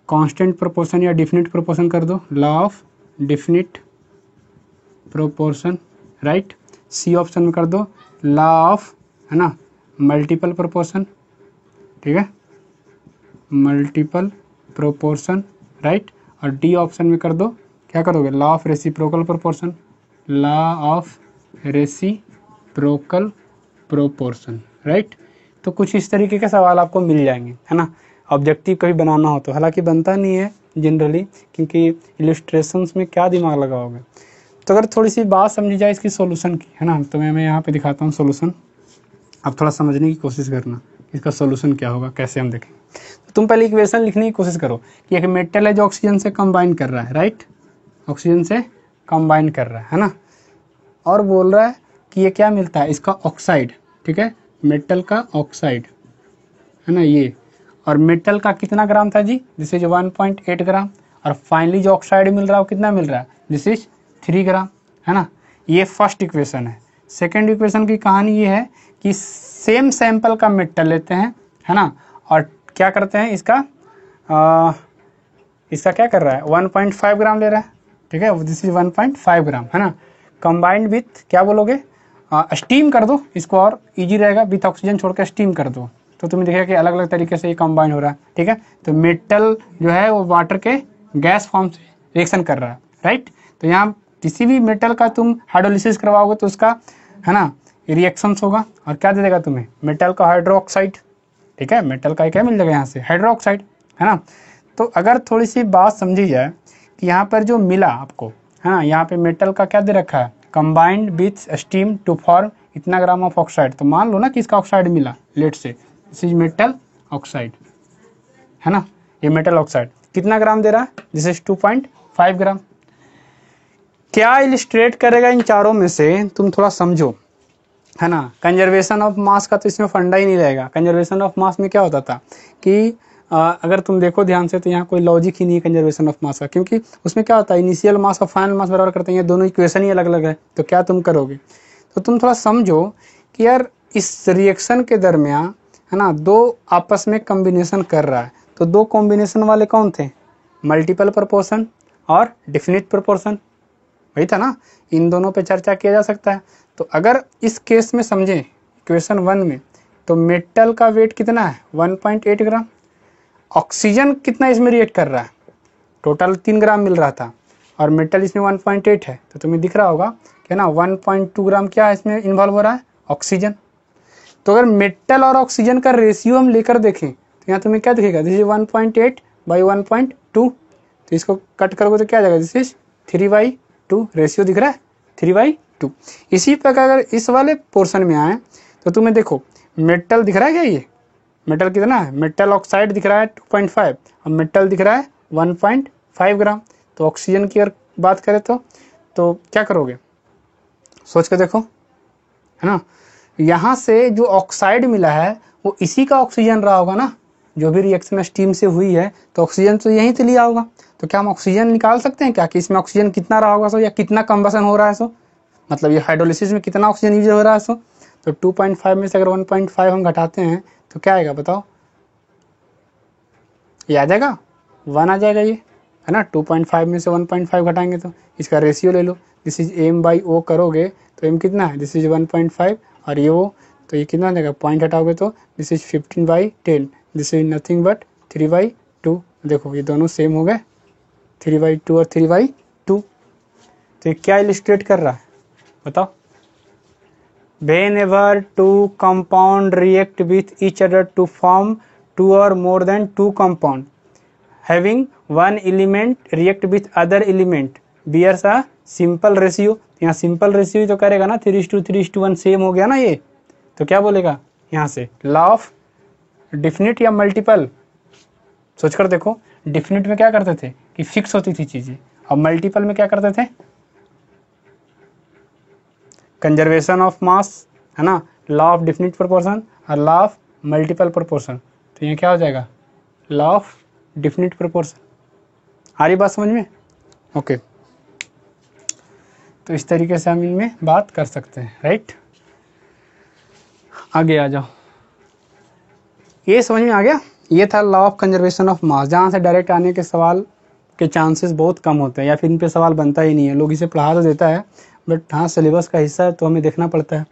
A: कांस्टेंट प्रोपोर्शन या डेफिनिट प्रोपोर्शन कर दो, law of definite proportion, right. C option में कर दो लॉ ऑफ, है ना, मल्टीपल प्रोपोर्शन, ठीक है, मल्टीपल प्रोपोर्शन, राइट। और डी ऑप्शन में कर दो, क्या करोगे, law of reciprocal proportion, law of reciprocal proportion, right. तो कुछ इस तरीके के सवाल आपको मिल जाएंगे, है ना, ऑब्जेक्टिव कभी बनाना हो तो। हालांकि बनता नहीं है जनरली, क्योंकि इलस्ट्रेशंस में क्या दिमाग लगाओगे। तो अगर थोड़ी सी बात समझी जाए इसकी सॉल्यूशन की, है ना, तो मैं यहाँ पे दिखाता हूँ सॉल्यूशन। आप थोड़ा समझने की कोशिश करना इसका सॉल्यूशन क्या होगा, कैसे हम देखेंगे। तो तुम पहले इक्वेशन लिखने की कोशिश करो कि एक मेटल है जो ऑक्सीजन से कंबाइन कर रहा है, राइट, ऑक्सीजन से कंबाइन कर रहा है ना, और बोल रहा है कि ये क्या मिलता है, इसका ऑक्साइड, ठीक है, मेटल का ऑक्साइड, है ना, ये। और मेटल का कितना ग्राम था जी, दिस इज 1.8 ग्राम। और फाइनली जो ऑक्साइड मिल रहा है वो कितना मिल रहा है, दिस इज 3 ग्राम, है ना। ये फर्स्ट इक्वेशन है। सेकेंड इक्वेशन की कहानी ये है कि सेम सैंपल का मेटल लेते हैं, है ना, और क्या करते हैं, इसका क्या कर रहा है, 1.5 ग्राम ले रहा है, ठीक है, दिस इज 1.5 ग्राम, है ना, कंबाइंड विथ, क्या बोलोगे, स्टीम कर दो इसको और इजी रहेगा, विथ ऑक्सीजन छोड़ के स्टीम कर दो, तो तुम्हें दिखेगा कि अलग अलग तरीके से ये कंबाइन हो रहा है, ठीक है। तो मेटल जो है वो वाटर के गैस फॉर्म से रिएक्शन कर रहा है, राइट। तो यहाँ किसी भी मेटल का तुम हाइड्रोलिसिस करवाओगे तो उसका, है ना, रिएक्शंस होगा, और क्या दे देगा तुम्हें, मेटल का हाइड्रोक्साइड, ठीक है, मेटल का क्या मिल जाएगा यहाँ से, हाइड्रोक्साइड, है ना। तो अगर थोड़ी सी बात समझी जाए कि यहाँ पर जो मिला आपको, है ना, यहाँ पे मेटल का क्या दे रखा है, combined with steam to form इतना ग्राम ऑफ ऑक्साइड। तो मान लो ना कि इसका ऑक्साइड मिला, लेट से दिस इज मेटल ऑक्साइड, है ना, ये मेटल ऑक्साइड कितना ग्राम दे रहा है, दिस इज 2.5 ग्राम। क्या इलिस्ट्रेट करेगा इन चारों में से, तुम थोड़ा समझो, है ना। कंजर्वेशन ऑफ मास का तो इसमें फंडा ही नहीं रहेगा। कंजर्वेशन ऑफ मास में क्या होता था कि अगर तुम देखो ध्यान से तो यहाँ कोई लॉजिक ही नहीं है कंजर्वेशन ऑफ मास का, क्योंकि उसमें क्या होता है, इनिशियल मास और फाइनल मास बराबर करते हैं, ये दोनों इक्वेशन ही अलग अलग है। तो क्या तुम करोगे, तो तुम थोड़ा समझो कि यार इस रिएक्शन के दरमियान, है ना, दो आपस में कॉम्बिनेशन कर रहा है। तो दो कॉम्बिनेशन वाले कौन थे, मल्टीपल प्रोपोर्शन और डेफिनिट प्रोपोर्शन, वही था ना। इन दोनों पे चर्चा किया जा सकता है। तो अगर इस केस में समझें इक्वेशन 1 में, तो मेटल का वेट कितना है, 1.8 ग्राम। ऑक्सीजन कितना इसमें रिएक्ट कर रहा है, टोटल 3 ग्राम मिल रहा था, और मेटल इसमें 1.8 है। तो तुम्हें दिख रहा होगा कि ना 1.2 ग्राम क्या है इसमें इन्वॉल्व हो रहा है, ऑक्सीजन। तो अगर मेटल और ऑक्सीजन का रेशियो हम लेकर देखें तो यहाँ तुम्हें क्या दिखेगा, दिस इज 1.8 बाई 1.2। तो इसको कट करोगे तो क्या आ जाएगा, दिस इज 3/2। रेशियो दिख रहा है 3/2। इसी प्रकार अगर इस वाले पोर्शन में आए तो तुम्हें देखो मेटल दिख रहा है, क्या ये मेटल कितना है, मेटल ऑक्साइड दिख रहा है 2.5 और मेटल दिख रहा है 1.5 ग्राम। तो ऑक्सीजन की अगर बात करें तो क्या करोगे, सोच के देखो, है ना। यहाँ से जो ऑक्साइड मिला है वो इसी का ऑक्सीजन रहा होगा ना, जो भी रिएक्शन स्टीम से हुई है तो ऑक्सीजन तो यहीं से लिया होगा। तो क्या हम ऑक्सीजन निकाल सकते हैं क्या, कि इसमें ऑक्सीजन कितना रहा होगा सो, या कितना कंबसन हो रहा है सो, मतलब ये हाइड्रोलिसिस में कितना ऑक्सीजन यूज हो रहा है सो। तो 2.5 में से अगर 1.5 हम घटाते हैं तो क्या आएगा बताओ, ये आ जाएगा 1 आ जाएगा ये, है ना। 2.5 में से 1.5 घटाएंगे तो इसका रेशियो ले लो, दिस इज m/o करोगे तो m कितना है, दिस इज 1.5 और ये o, तो ये कितना आ जाएगा, पॉइंट हटाओगे तो this is 15/10, this is nothing but 3/2। देखो ये दोनों सेम हो गए, 3/2 और 3/2। तो ये क्या इलिस्ट्रेट कर रहा है बताओ, whenever two compound react with each other to form 2 or more than 2 compound having one element react with other element bears a simple ratio। यहाँ सिंपल रेशियो तो करेगा ना, 3:3:1 सेम हो गया ना ये। तो क्या बोलेगा यहाँ से, लॉ ऑफ डिफिनिट या मल्टीपल। सोचकर देखो, डिफिनिट में क्या करते थे कि फिक्स होती थी चीजें, और मल्टीपल में क्या करते थे, कंजर्वेशन ऑफ मास, है ना, लॉ ऑफ डिफिनिट प्रोपोर्शन और लॉ ऑफ मल्टीपल प्रोपोर्शन। तो ये क्या हो जाएगा, लॉ ऑफ डिफिनिट प्रोपोर्शन। आ रही बात समझ में, ओके। तो इस तरीके से हम इनमें बात कर सकते हैं, राइट। आगे आ जाओ, ये समझ में आ गया। ये था लॉ ऑफ कंजर्वेशन ऑफ मास, जहाँ से डायरेक्ट आने के सवाल के चांसेस बहुत कम होते हैं, या फिर इन पे सवाल बनता ही नहीं है। लोग इसे पढ़ा तो देता है बट हाँ सिलेबस का हिस्सा है तो हमें देखना पड़ता है।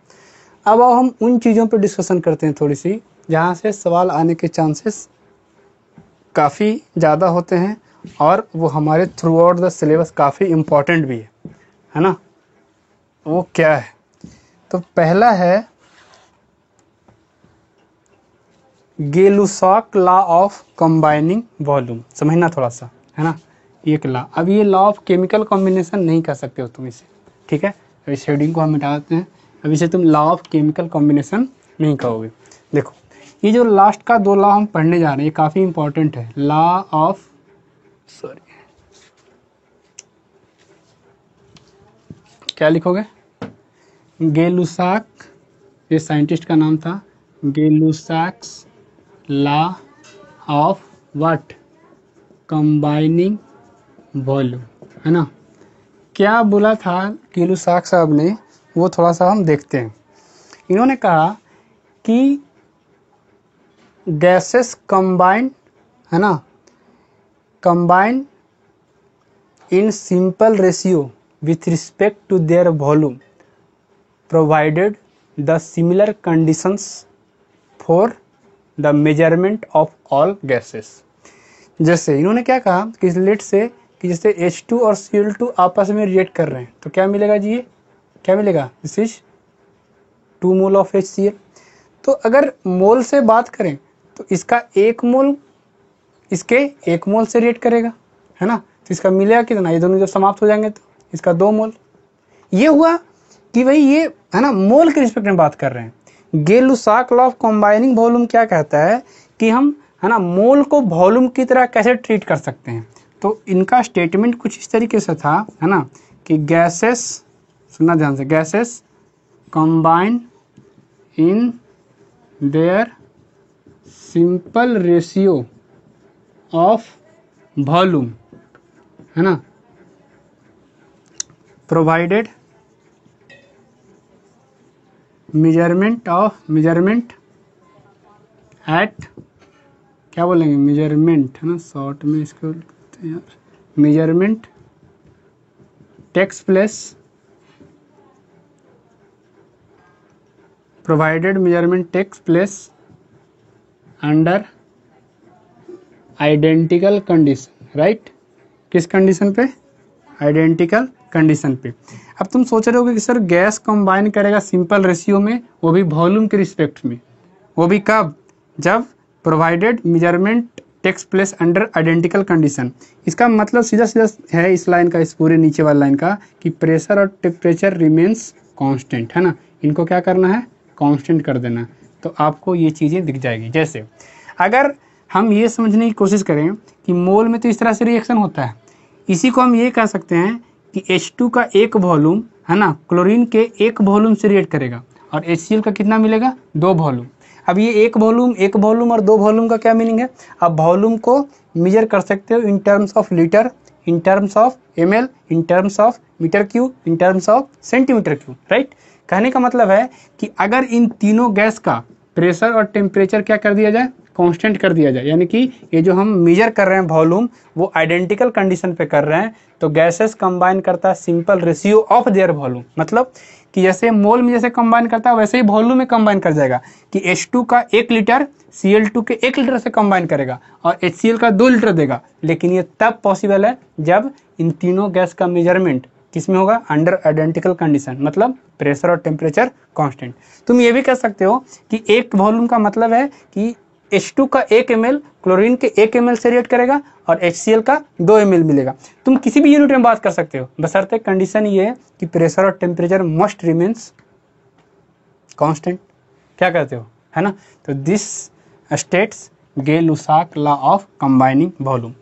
A: अब हम उन चीज़ों पर डिस्कशन करते हैं थोड़ी सी, जहाँ से सवाल आने के चांसेस काफ़ी ज़्यादा होते हैं और वो हमारे थ्रू आउट द सिलेबस काफ़ी इम्पोर्टेंट भी है ना। वो क्या है, तो पहला है गेलुसाक लॉ ऑफ कंबाइनिंग वॉल्यूम। समझना थोड़ा सा, है ना, एक लॉ। अब ये लॉ ऑफ केमिकल कॉम्बिनेशन नहीं कर सकते हो तुम इसे, ठीक है। तो इस हेडिंग को हम मिटा देते हैं। अब इसे तुम लॉ ऑफ केमिकल कॉम्बिनेशन नहीं कहोगे। देखो ये जो लास्ट का 2 लॉ हम पढ़ने जा रहे हैं ये काफ़ी इंपॉर्टेंट है। लॉ ऑफ क्या लिखोगे, गेलुसाक, ये साइंटिस्ट का नाम था, Gay-Lussac's law of what, combining volume, है ना। क्या बोला था गेलुसाक साहब ने, वो थोड़ा सा हम देखते हैं। इन्होंने कहा कि गैसेस कंबाइन, है ना, combine in simple ratio with respect to their volume provided the similar conditions for the measurement of all gases। जैसे इन्होंने क्या कहा कि लेट से कि जैसे H2 और Cl2 आपस में रिएक्ट कर रहे हैं तो क्या मिलेगा जी, ये क्या मिलेगा, this is 2 mole of HCl। तो अगर मोल से बात करें तो इसका 1 मोल इसके 1 मोल से रिएक्ट करेगा, है ना। तो इसका मिलेगा कितना, ये दोनों जब समाप्त हो जाएंगे तो इसका 2 मोल। ये हुआ कि भाई ये, है ना, मोल के रिस्पेक्ट में बात कर रहे हैं। गे-लुसाक लॉ ऑफ कंबाइनिंग वॉल्यूम क्या कहता है कि हम, है ना, मोल को वॉल्यूम की तरह कैसे ट्रीट कर सकते हैं। तो इनका स्टेटमेंट कुछ इस तरीके से था, है ना, कि गैसेस, सुनना ध्यान से, gases combine in their simple ratio of volume, है ना, प्रोवाइडेड मेजरमेंट एट, क्या बोलेंगे, मेजरमेंट, है ना, शॉर्ट में इसको लिखते हैं यार, measurement takes place, provided measurement takes place under identical condition, right. किस कंडीशन पे, आइडेंटिकल कंडीशन पे। अब तुम सोच रहे हो कि सर गैस कंबाइन करेगा सिंपल रेशियो में, वो भी वॉल्यूम के रिस्पेक्ट में, वो भी कब, जब provided measurement takes place under identical condition. इसका मतलब सीधा सीधा है इस लाइन का, इस पूरे नीचे वाला लाइन का, कि प्रेशर और टेम्परेचर रिमेन्स कांस्टेंट, है ना। इनको क्या करना है, कांस्टेंट कर देना, तो आपको ये चीज़ें दिख जाएगी। जैसे अगर हम ये समझने की कोशिश करें कि मोल में तो इस तरह से रिएक्शन होता है, इसी को हम ये कह सकते हैं कि H2 का 1 वॉल्यूम, है ना, क्लोरीन के 1 वॉल्यूम से रिएक्ट करेगा, और HCl का कितना मिलेगा, 2 वॉल्यूम। अब ये 1 वॉल्यूम और 2 वॉल्यूम का क्या मीनिंग है, आप वॉल्यूम को मेजर कर सकते हो in terms of litre, in terms of ml, in terms of metre cube, in terms of centimetre cube, right. कहने का मतलब है कि अगर इन तीनों गैस का प्रेशर और टेम्परेचर क्या कर दिया जाए, कांस्टेंट कर दिया जाए, यानी कि ये जो हम मेजर कर रहे हैं वॉल्यूम, वो आइडेंटिकल कंडीशन पे कर रहे हैं, तो गैसेस कंबाइन करता है simple ratio of their volume. मतलब कि जैसे मोल में जैसे कंबाइन करता है वैसे ही वॉल्यूम में कंबाइन कर जाएगा, कि H2 का 1 लीटर Cl2 के 1 लीटर से कंबाइन करेगा और HCl का 2 लीटर देगा। लेकिन ये तब पॉसिबल है जब इन तीनों गैस का मेजरमेंट किसमें होगा, अंडर आइडेंटिकल कंडीशन, मतलब प्रेशर और टेम्परेचर कांस्टेंट। तुम ये भी कह सकते हो कि 1 वॉल्यूम का मतलब है कि H2 का 1 ml क्लोरीन के 1 ml से रिएक्ट करेगा और HCl का 2 ml मिलेगा। तुम किसी भी यूनिट में बात कर सकते हो, बशर्ते कंडीशन ये है कि प्रेशर और टेम्परेचर मस्ट रिमेन्स कांस्टेंट। क्या कहते हो, है ना। तो this states Gay-Lussac law of combining volume.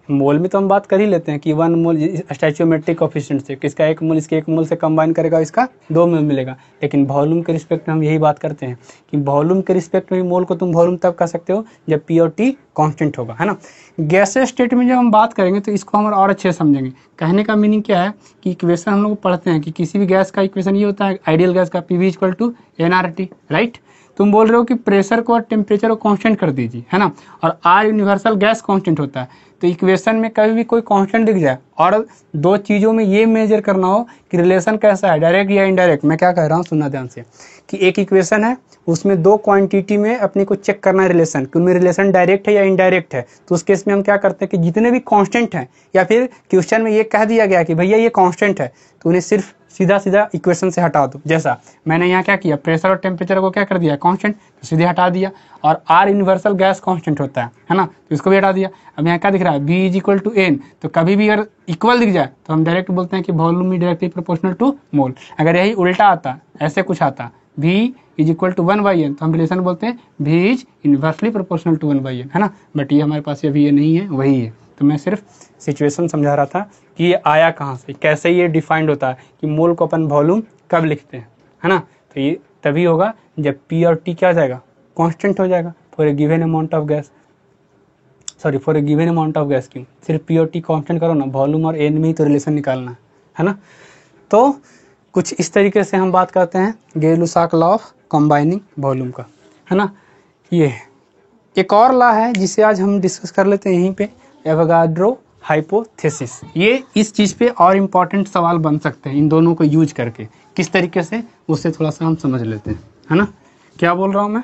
A: Mole में तो हम बात कर ही लेते हैं कि 1 मोल स्टैचियोमेट्रिक कोफिशिएंट से, किसका 1 मोल इसके 1 मोल से कंबाइन करेगा, इसका 2 मोल मिलेगा। लेकिन वॉल्यूम के रिस्पेक्ट में हम यही बात करते हैं कि वॉल्यूम के रिस्पेक्ट में मोल को तुम वॉल्यूम तब कह सकते हो जब P और T कांस्टेंट होगा, है ना। गैसेस स्टेट में जब हम बात करेंगे तो इसको हम और अच्छे से समझेंगे। कहने का मीनिंग क्या है कि इक्वेशन हम लोग पढ़ते हैं कि किसी भी गैस का इक्वेशन ये होता है, आइडियल गैस का PV = nRT, राइट। तुम बोल रहे हो कि प्रेशर को और टेम्परेचर को कांस्टेंट कर दीजिए, है ना, और R यूनिवर्सल गैस कांस्टेंट होता है। तो इक्वेशन में कभी भी कोई कांस्टेंट दिख जाए और दो चीज़ों में ये मेजर करना हो कि रिलेशन कैसा है, डायरेक्ट या इनडायरेक्ट। मैं क्या कह रहा हूँ, सुनना ध्यान से, कि एक इक्वेशन है, उसमें 2 क्वांटिटी में अपने को चेक करना है रिलेशन, कि उनमें रिलेशन डायरेक्ट है या इनडायरेक्ट है। तो उस केस में हम क्या करते हैं कि जितने भी कांस्टेंट हैं, या फिर क्वेश्चन में ये कह दिया गया कि भैया ये कांस्टेंट है, तो उन्हें सिर्फ सीधा सीधा इक्वेशन से हटा दो। जैसा मैंने यहाँ क्या किया, प्रेशर और टेम्परेचर को क्या कर दिया, कांस्टेंट, तो सीधे हटा दिया। और R यूनिवर्सल गैस कांस्टेंट होता है ना, तो इसको भी हटा दिया। अब यहाँ क्या दिख रहा है, V = N, तो कभी भी अगर इक्वल दिख जाए तो हम डायरेक्ट बोलते हैं कि volume is directly proportional to mole. अगर यही उल्टा आता, ऐसे कुछ आता, V = 1/N, तो हम रिलेशन बोलते हैं V is inversely proportional to 1/N, है ना। बट ये हमारे पास अभी ये नहीं है, वही है। तो मैं सिर्फ सिचुएशन समझा रहा था कि ये आया कहाँ से, कैसे ये डिफाइंड होता है कि मोल को अपन वॉल्यूम कब लिखते हैं, है ना। तो ये तभी होगा जब P और T क्या हो जाएगा, कांस्टेंट हो जाएगा for a given amount of gas, sorry for a given amount of gas. क्यों, सिर्फ P और T कांस्टेंट करो ना, वॉल्यूम और N में ही तो रिलेशन निकालना है ना। तो कुछ इस तरीके से हम बात करते हैं गे-लुसाक लॉ ऑफ कंबाइनिंग वॉल्यूम का, है ना। ये एक और लॉ है जिसे आज हम डिस्कस कर लेते हैं यहीं पे, एवोगाड्रो हाइपोथेसिस। ये इस चीज़ पे और इम्पॉर्टेंट सवाल बन सकते हैं इन दोनों को यूज करके, किस तरीके से उससे थोड़ा सा हम समझ लेते हैं, है ना। क्या बोल रहा हूँ मैं,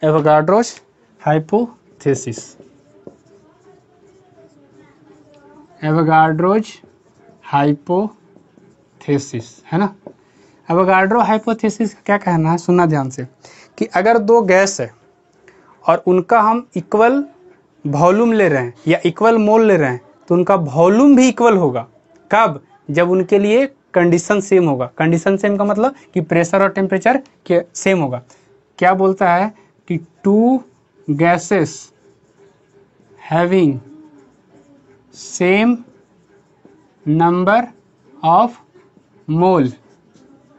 A: एवोगाड्रोस हाइपोथेसिस, एवोगाड्रोस हाइपोथेसिस, है ना। एवोगाड्रो हाइपोथेसिस का क्या कहना है, सुनना ध्यान से, कि अगर 2 गैस है और उनका हम इक्वल वॉल्यूम ले रहे हैं या इक्वल मोल ले रहे हैं, तो उनका वॉल्यूम भी इक्वल होगा। कब? जब उनके लिए कंडीशन सेम होगा। कंडीशन सेम का मतलब कि प्रेशर और टेम्परेचर के सेम होगा। क्या बोलता है कि two gases having same number of mole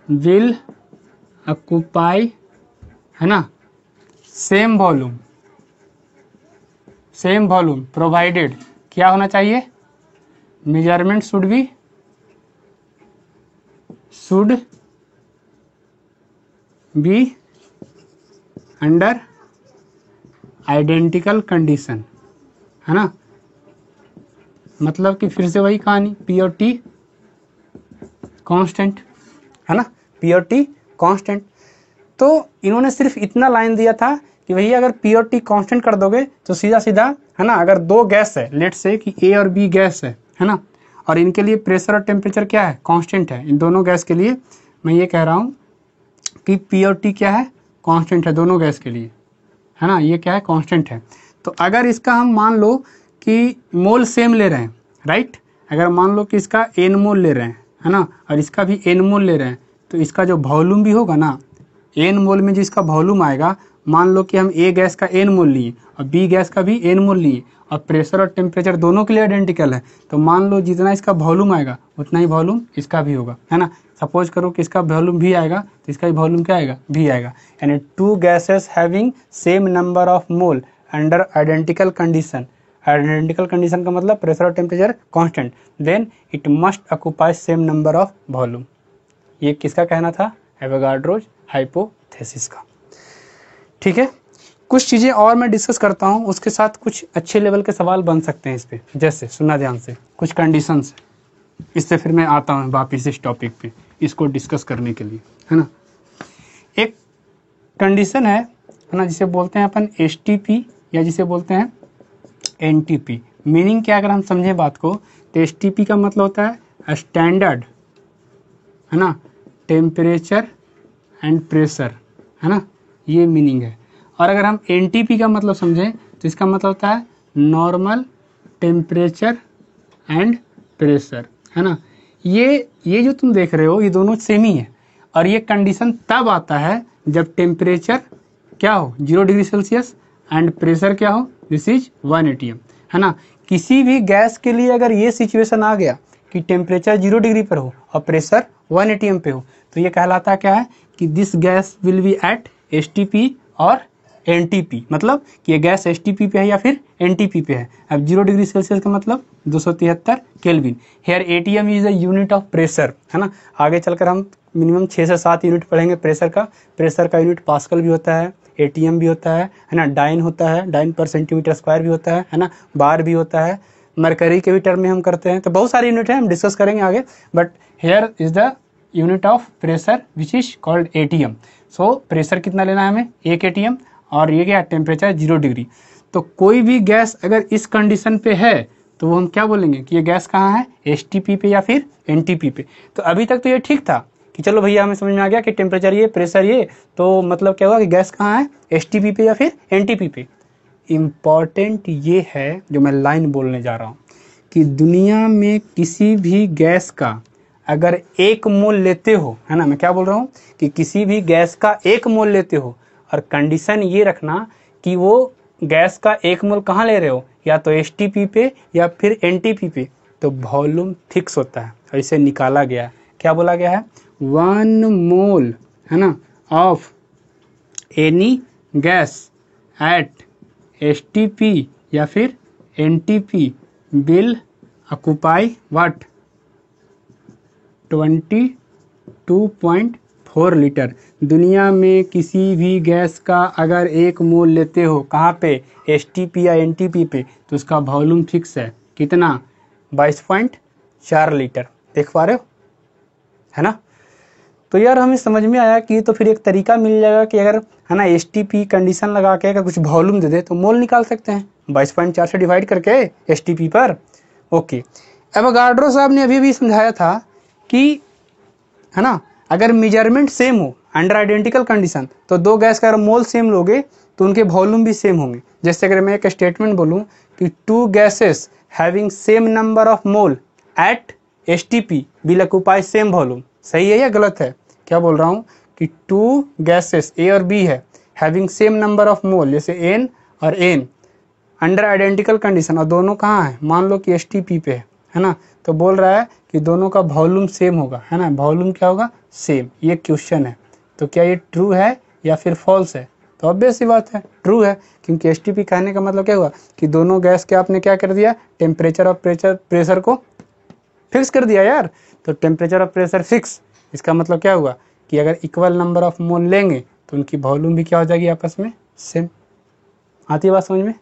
A: will occupy, है ना, सेम वॉल्यूम प्रोवाइडेड क्या होना चाहिए? Measurement should be under identical condition, है ना। मतलब कि फिर से वही कहानी, पी और टी कांस्टेंट, है ना, पी और टी कांस्टेंट। तो इन्होंने सिर्फ इतना लाइन दिया था कि भैया अगर पी और टी कांस्टेंट कर दोगे तो सीधा सीधा, है ना, अगर दो गैस है, लेट्स से कि ए और बी गैस है ना, और इनके लिए प्रेशर और टेम्परेचर क्या है? कांस्टेंट है। इन दोनों गैस के लिए मैं ये कह रहा हूँ कि पी और टी क्या है? कांस्टेंट है दोनों गैस के लिए, है ना, ये क्या है? कांस्टेंट है। तो अगर इसका हम मान लो कि मोल सेम ले रहे हैं, राइट, अगर मान लो कि इसका एन मोल ले रहे हैं, है ना, और इसका भी एन मोल ले रहे हैं, तो इसका जो वॉल्यूम भी होगा ना, एन मोल में जो इसका वॉल्यूम आएगा, मान लो कि हम ए गैस का एन मोल लिए और बी गैस का भी एन मोल लिए और प्रेशर और टेम्परेचर दोनों के लिए आइडेंटिकल है, तो मान लो जितना इसका वॉल्यूम आएगा उतना ही वॉल्यूम इसका भी होगा, है ना। सपोज करो कि इसका वॉल्यूम भी आएगा तो इसका भी वॉल्यूम क्या आएगा? भी आएगा। यानी two gases having same number of mole under identical condition. Identical condition का मतलब प्रेशर और temperature constant, then it must occupy same number of volume. ये किसका कहना था? एवोगाड्रोज हाइपोथेसिस का। ठीक है, कुछ चीज़ें और मैं डिस्कस करता हूँ, उसके साथ कुछ अच्छे लेवल के सवाल बन सकते हैं इस पे। जैसे सुनना ध्यान से, कुछ कंडीशंस, इससे फिर मैं आता हूँ वापिस इस टॉपिक पे इसको डिस्कस करने के लिए, है ना। एक कंडीशन है ना, जिसे बोलते हैं अपन STP या जिसे बोलते हैं NTP। मीनिंग क्या, अगर हम समझें बात को, तो STP का मतलब होता है स्टैंडर्ड, है ना, टेम्परेचर एंड प्रेशर, है ना, ये मीनिंग है। और अगर हम NTP का मतलब समझें तो इसका मतलब होता है नॉर्मल टेम्परेचर एंड प्रेशर, है ना। ये जो तुम देख रहे हो ये दोनों सेम ही है, और ये कंडीशन तब आता है जब टेम्परेचर क्या हो 0 डिग्री सेल्सियस एंड प्रेशर क्या हो, दिस इज 1 atm, है ना। किसी भी गैस के लिए अगर ये सिचुएशन आ गया कि टेम्परेचर 0 डिग्री पर हो और प्रेशर 1 atm पे हो, तो ये कहलाता क्या है कि this gas will be at STP और NTP, मतलब कि ये गैस STP पे है या फिर NTP पे है। अब 0 डिग्री सेल्सियस का मतलब 273 kelvin. Here ATM is a unit of pressure, है ना। आगे चलकर हम मिनिमम 6 से 7 यूनिट पढ़ेंगे प्रेशर का। प्रेशर का यूनिट पास्कल भी होता है, ATM भी होता है ना, डाइन होता है, डाइन पर सेंटीमीटर स्क्वायर भी होता है ना, बार भी होता है, मरकरी के भी टर्म में हम करते हैं। तो बहुत सारे यूनिट हैं, हम डिस्कस करेंगे आगे, but here is the unit of pressure which is called ATM। So pressure कितना लेना है हमें? 1 atm, और ये क्या, टेम्परेचर 0 डिग्री। तो कोई भी गैस अगर इस कंडीशन पे है तो वो हम क्या बोलेंगे कि ये गैस कहाँ है? STP पे या फिर NTP पे। तो अभी तक तो ये ठीक था कि चलो भैया हमें समझ में आ गया कि टेम्परेचर ये, प्रेशर ये, तो मतलब क्या हुआ कि गैस कहाँ है? STP पे या फिर NTP पे। इम्पॉर्टेंट ये है जो मैं लाइन बोलने जा रहा हूँ कि दुनिया में किसी भी गैस का अगर 1 मोल लेते हो, है ना, मैं क्या बोल रहा हूँ कि किसी भी गैस का 1 मोल लेते हो, और कंडीशन ये रखना कि वो गैस का 1 मोल कहाँ ले रहे हो, या तो STP पे या फिर NTP पे, तो वॉल्यूम फिक्स होता है। और इसे निकाला गया है, क्या बोला गया है? 1 मोल, है ना, of any gas at STP या फिर NTP will occupy what? 22.4 litre. दुनिया में किसी भी गैस का अगर 1 मोल लेते हो, कहाँ पे? STP या NTP पे, तो उसका वॉल्यूम फिक्स है कितना? 22.4 लीटर। देख पा रहे हो, है ना। तो यार हमें समझ में आया कि तो फिर एक तरीका मिल जाएगा कि अगर, है ना, STP कंडीशन लगा के अगर कुछ वॉल्यूम दे दे तो मोल निकाल सकते हैं 22.4 से डिवाइड करके STP पर। ओके, एवोगाड्रो साहब ने अभी भी समझाया था कि, है ना, अगर मेजरमेंट सेम हो अंडर आइडेंटिकल कंडीशन, तो दो गैस का अगर मोल सेम लोगे तो उनके वॉल्यूम भी सेम होंगे। जैसे अगर मैं एक स्टेटमेंट बोलूँ कि 2 gases having same number of mole at STP will occupy same volume, सही है या गलत है? क्या बोल रहा हूँ कि 2 गैसेस ए और बी है हैविंग सेम नंबर ऑफ मोल, जैसे एन और एन, अंडर आइडेंटिकल कंडीशन, और दोनों कहाँ है, मान लो कि एसटीपी पे है ना, तो बोल रहा है कि दोनों का वॉल्यूम सेम होगा, है ना, वॉल्यूम क्या होगा, सेम। ये क्वेश्चन है, तो क्या ये ट्रू है या फिर फॉल्स है? तो ऑब्वियस सी बात है, ट्रू है, क्योंकि एसटीपी कहने का मतलब क्या हुआ कि दोनों गैस के आपने क्या कर दिया, टेम्परेचर और प्रेशर को फिक्स कर दिया यार। तो टेम्परेचर और प्रेशर फिक्स, इसका मतलब क्या हुआ कि अगर इक्वल नंबर ऑफ मोल लेंगे तो उनकी वॉल्यूम भी क्या हो जाएगी, आपस में सेम। आती है बात समझ में?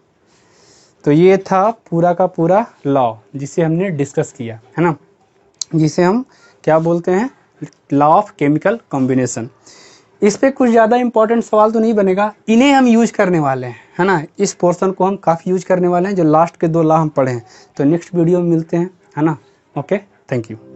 A: तो ये था पूरा का पूरा लॉ जिसे हमने डिस्कस किया, है ना, जिसे हम क्या बोलते हैं, लॉ ऑफ केमिकल कॉम्बिनेशन। इस पे कुछ ज़्यादा इंपॉर्टेंट सवाल तो नहीं बनेगा, इन्हें हम यूज करने वाले हैं, है ना, इस पोर्शन को हम काफ़ी यूज करने वाले हैं, जो लास्ट के 2 लॉ हम पढ़े हैं। तो नेक्स्ट वीडियो में मिलते हैं, है ना। Okay, thank you.